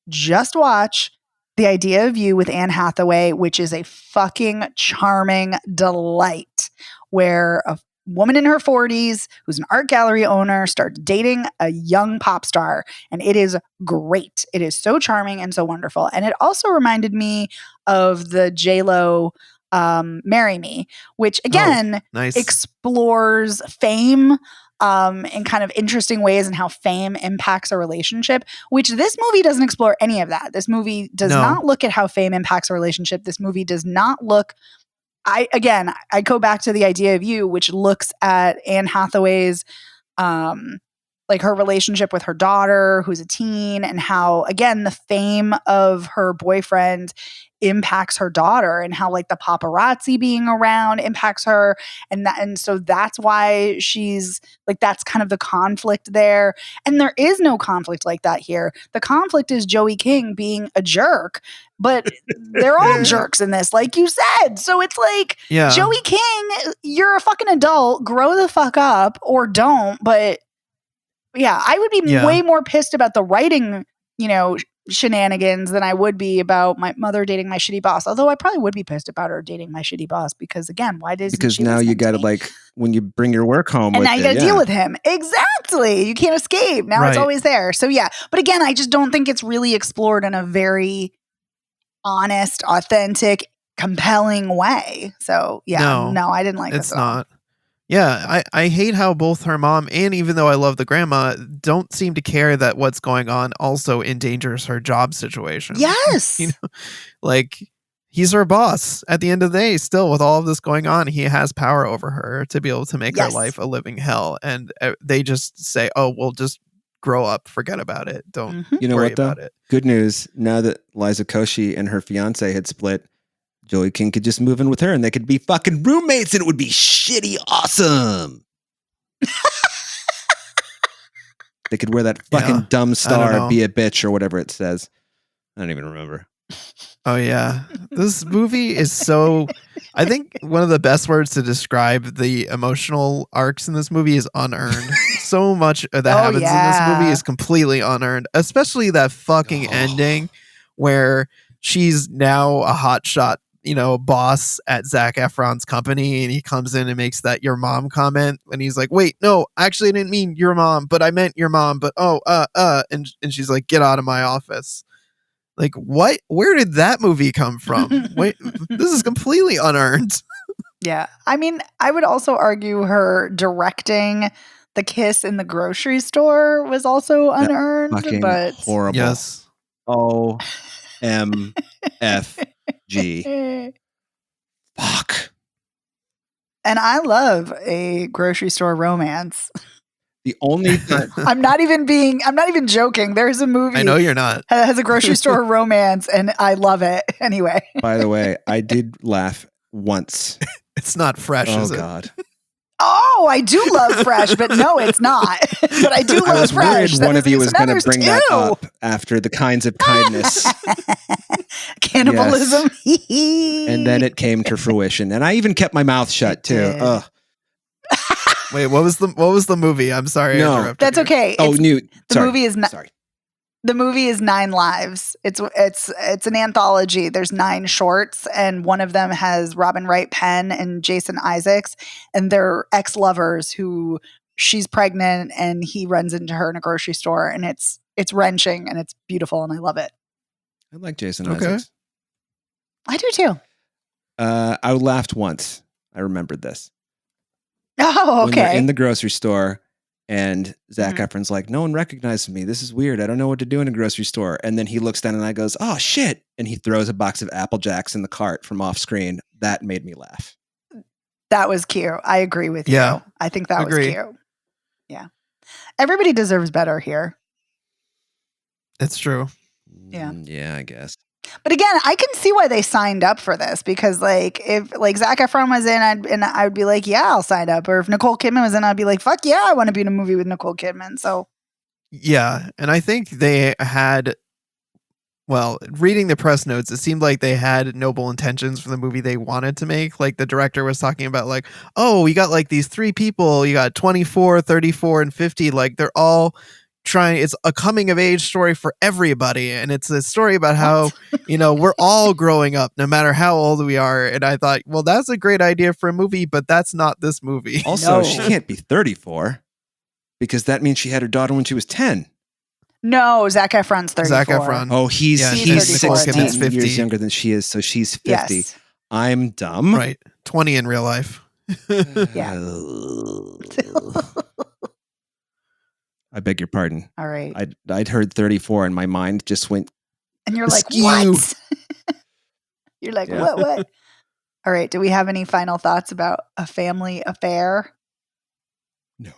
Speaker 1: just watch The Idea of You with Anne Hathaway, which is a fucking charming delight, where a woman in her 40s who's an art gallery owner starts dating a young pop star, and it is great. It is so charming and so wonderful. And it also reminded me of the J-Lo Marry Me, which again explores fame in kind of interesting ways and how fame impacts a relationship, which this movie doesn't explore any of that. This movie does not look at how fame impacts a relationship. This movie does not look, I go back to The Idea of You, which looks at Anne Hathaway's, like her relationship with her daughter, who's a teen, and how, again, the fame of her boyfriend impacts her daughter, and how like the paparazzi being around impacts her. And so that's why she's like, that's kind of the conflict there. And there is no conflict like that here. The conflict is Joey King being a jerk, but they're all jerks in this, like you said. So it's like, Joey King, you're a fucking adult, grow the fuck up or don't. But yeah, I would be way more pissed about the writing, shenanigans than I would be about my mother dating my shitty boss. Although I probably would be pissed about her dating my shitty boss because, again, why does
Speaker 2: because now you got to, like, when you bring your work home,
Speaker 1: and now you got to deal with him. Exactly, you can't escape. Now it's always there. So yeah, but again, I just don't think it's really explored in a very honest, authentic, compelling way. So yeah, no, I didn't like it. It's not.
Speaker 3: Yeah, I hate how both her mom and, even though I love the grandma, don't seem to care that what's going on also endangers her job situation.
Speaker 1: Yes.
Speaker 3: Like, he's her boss at the end of the day. Still, with all of this going on, he has power over her to be able to make her life a living hell. And they just say, oh, well, just grow up. Forget about it. Don't worry about it.
Speaker 2: Good news. Now that Liza Koshy and her fiance had split, Joey King could just move in with her and they could be fucking roommates and it would be shitty awesome. They could wear that fucking dumb star, be a bitch or whatever it says. I don't even remember.
Speaker 3: Oh, yeah. This movie is so... I think one of the best words to describe the emotional arcs in this movie is unearned. So much that happens in this movie is completely unearned. Especially that fucking ending where she's now a hotshot, boss at Zac Efron's company, and he comes in and makes that "your mom" comment, and he's like, "Wait, no, actually, I didn't mean your mom, but I meant your mom." But and she's like, "Get out of my office." Like, what? Where did that movie come from? Wait, this is completely unearned.
Speaker 1: Yeah, I mean, I would also argue her directing the kiss in the grocery store was also unearned, but
Speaker 2: horrible.
Speaker 3: Yes.
Speaker 2: OMFG. Fuck.
Speaker 1: And I love a grocery store romance.
Speaker 2: The only time
Speaker 1: I'm not even joking. There's a movie
Speaker 3: I know you're not.
Speaker 1: That has a grocery store romance, and I love it anyway.
Speaker 2: By the way, I did laugh once.
Speaker 3: It's not Fresh, is it?
Speaker 2: Oh, God.
Speaker 1: Oh, I do love Fresh, but no, it's not. But I do love
Speaker 2: I was
Speaker 1: Fresh.
Speaker 2: worried one of you was going to bring that up after the kinds of kindness.
Speaker 1: Cannibalism.
Speaker 2: Yes. And then it came to fruition. And I even kept my mouth shut, too. Ugh.
Speaker 3: Wait, what was the movie? I'm sorry.
Speaker 2: No,
Speaker 3: I interrupted
Speaker 1: that's
Speaker 3: you.
Speaker 1: okay.
Speaker 2: Oh, Newt.
Speaker 1: The movie is not.
Speaker 2: Sorry.
Speaker 1: The movie is 9 Lives. It's an anthology. There's 9 shorts, and one of them has Robin Wright Penn and Jason Isaacs, and they're ex-lovers who she's pregnant and he runs into her in a grocery store, and it's wrenching and it's beautiful and I love it.
Speaker 2: I like Jason Isaacs.
Speaker 1: I do too.
Speaker 2: I laughed once. I remembered this.
Speaker 1: Oh, okay.
Speaker 2: When they're in the grocery store. And Zac Efron's like, no one recognizes me. This is weird. I don't know what to do in a grocery store. And then he looks down and I goes, oh, shit. And he throws a box of Apple Jacks in the cart from off screen. That made me laugh.
Speaker 1: That was cute. I agree with you.
Speaker 3: Yeah.
Speaker 1: I think that was cute. Yeah. Everybody deserves better here.
Speaker 3: It's true.
Speaker 1: Yeah.
Speaker 2: Yeah, I guess.
Speaker 1: But again, I can see why they signed up for this because, like, if like Zac Efron was in, I would be like, yeah, I'll sign up. Or if Nicole Kidman was in, I'd be like, fuck yeah, I want to be in a movie with Nicole Kidman. So
Speaker 3: Yeah, and I think they had, well, reading the press notes, it seemed like they had noble intentions for the movie they wanted to make. Like the director was talking about, like, oh, we got like these 3 people, you got 24, 34, and 50. Like they're all trying, it's a coming of age story for everybody. And it's a story about how, we're all growing up no matter how old we are. And I thought, well, that's a great idea for a movie, but that's not this movie.
Speaker 2: Also,
Speaker 1: No.
Speaker 2: she can't be 34 because that means she had her daughter when she was 10.
Speaker 1: no, Zac Efron's 34.
Speaker 3: Zac Efron.
Speaker 2: Oh, he's
Speaker 3: Yeah,
Speaker 1: he's 34.
Speaker 2: 16
Speaker 3: 50.
Speaker 2: years younger than she is, so she's 50.
Speaker 1: Yes.
Speaker 2: I'm dumb.
Speaker 3: Right. 20 in real life.
Speaker 1: Yeah.
Speaker 2: I beg your pardon.
Speaker 1: All right.
Speaker 2: I'd heard 34 and my mind just went,
Speaker 1: And you're like,
Speaker 2: Askew.
Speaker 1: what? You're like,
Speaker 2: Yeah.
Speaker 1: what? All right. Do we have any final thoughts about A Family Affair?
Speaker 2: no.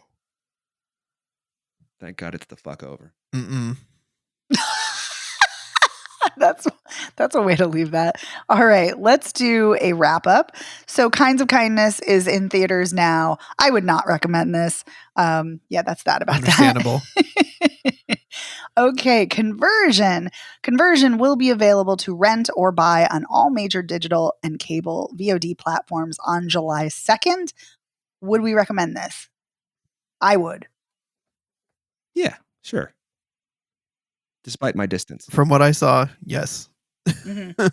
Speaker 2: Thank God it's the fuck over.
Speaker 3: Mm-mm.
Speaker 1: That's a way to leave that. All right, let's do a wrap up. So Kinds of Kindness is in theaters now. I would not recommend this. Yeah, that's that about
Speaker 3: Understandable.
Speaker 1: that. Okay, Conversion. Conversion will be available to rent or buy on all major digital and cable VOD platforms on July 2nd. Would we recommend this? I would.
Speaker 2: Yeah, sure. Despite my distance.
Speaker 3: From what I saw, yes.
Speaker 1: Mhm.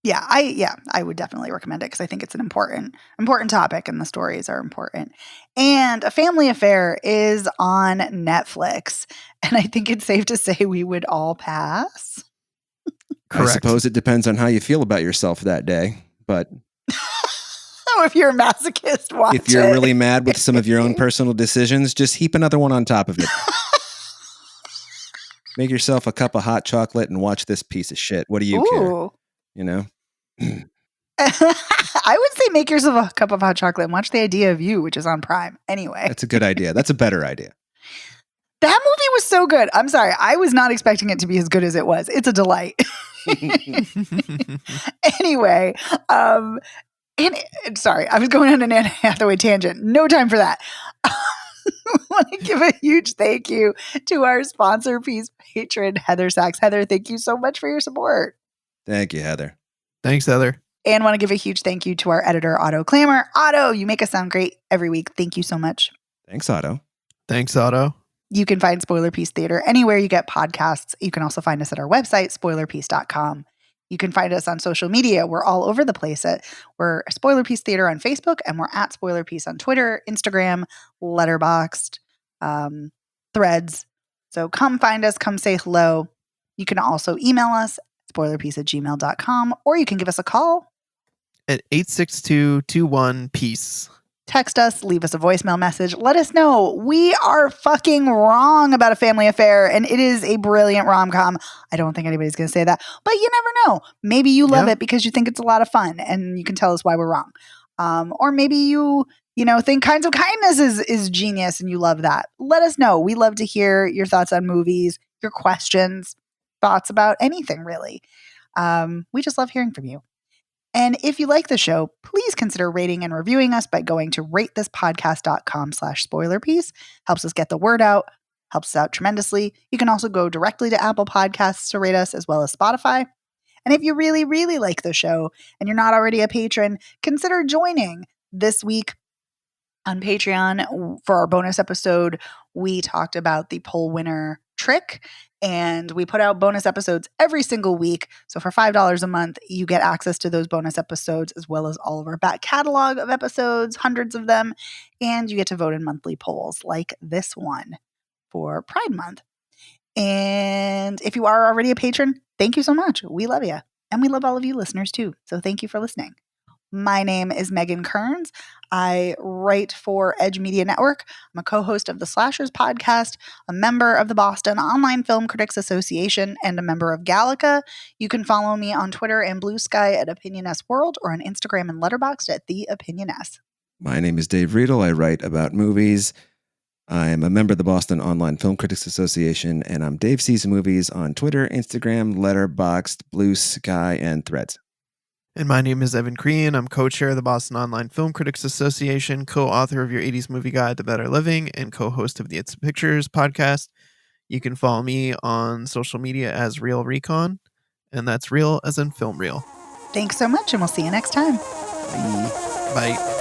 Speaker 1: Yeah, I would definitely recommend it because I think it's an important topic and the stories are important. And A Family Affair is on Netflix, and I think it's safe to say we would all pass.
Speaker 3: Correct.
Speaker 2: I suppose it depends on how you feel about yourself that day. But
Speaker 1: Oh, if you're a masochist, watch
Speaker 2: if you're
Speaker 1: it.
Speaker 2: really mad with some of your own personal decisions, just heap another one on top of it. Make yourself a cup of hot chocolate and watch this piece of shit. What do you care?
Speaker 1: Ooh.
Speaker 2: You know?
Speaker 1: I would say make yourself a cup of hot chocolate and watch The Idea of You, which is on Prime. Anyway,
Speaker 2: That's a good idea. That's a better idea.
Speaker 1: that movie was so good. I'm sorry. I was not expecting it to be as good as it was. It's a delight. Anyway, and sorry, I was going on an Anne Hathaway tangent. No time for that. I want to give a huge thank you to our sponsor piece patron, Heather Sachs. Heather, thank you so much for your support.
Speaker 2: Thank you, Heather.
Speaker 3: Thanks, Heather.
Speaker 1: And want to give a huge thank you to our editor, Otto Clamor. Otto, you make us sound great every week. Thank you so much.
Speaker 2: Thanks, Otto.
Speaker 3: Thanks, Otto.
Speaker 1: You can find Spoiler Piece Theater anywhere you get podcasts. You can also find us at our website, spoilerpiece.com. You can find us on social media. We're all over the place. We're Spoiler Piece Theater on Facebook, and we're at Spoiler Piece on Twitter, Instagram, Letterboxd, Threads. So come find us. Come say hello. You can also email us, spoilerpiece@gmail.com, or you can give us a call.
Speaker 3: At 862-21-PEACE.
Speaker 1: Text us, leave us a voicemail message. Let us know we are fucking wrong about A Family Affair, and it is a brilliant rom-com. I don't think anybody's going to say that, but you never know. Maybe you love it because you think it's a lot of fun, and you can tell us why we're wrong. Or maybe you think Kinds of Kindness is genius, and you love that. Let us know. We love to hear your thoughts on movies, your questions, thoughts about anything really. We just love hearing from you. And if you like the show, please consider rating and reviewing us by going to ratethispodcast.com/spoilerpiece. Helps us get the word out, helps us out tremendously. You can also go directly to Apple Podcasts to rate us as well as Spotify. And if you really, really like the show and you're not already a patron, consider joining. This week on Patreon for our bonus episode, we talked about the poll winner trick. And we put out bonus episodes every single week. So for $5 a month, you get access to those bonus episodes as well as all of our back catalog of episodes, hundreds of them. And you get to vote in monthly polls like this one for Pride Month. And if you are already a patron, thank you so much. We love you. And we love all of you listeners too. So thank you for listening. My name is Megan Kearns. I write for Edge Media Network. I'm a co-host of the Slashers podcast, a member of the Boston Online Film Critics Association, and a member of Gallica. You can follow me on Twitter and Blue Sky at OpinionS World or on Instagram and Letterboxd at The OpinionS.
Speaker 2: My name is Dave Riedel. I write about movies. I'm a member of the Boston Online Film Critics Association, and I'm Dave Sees Movies on Twitter, Instagram, Letterboxd, Blue Sky, and Threads.
Speaker 3: And my name is Evan Crean. I'm co-chair of the Boston Online Film Critics Association, co-author of your 80s Movie Guide to Better Living, and co-host of the It's the Pictures podcast. You can follow me on social media as Real Recon, and that's real as in film reel.
Speaker 1: Thanks so much, and we'll see you next time.
Speaker 3: Bye.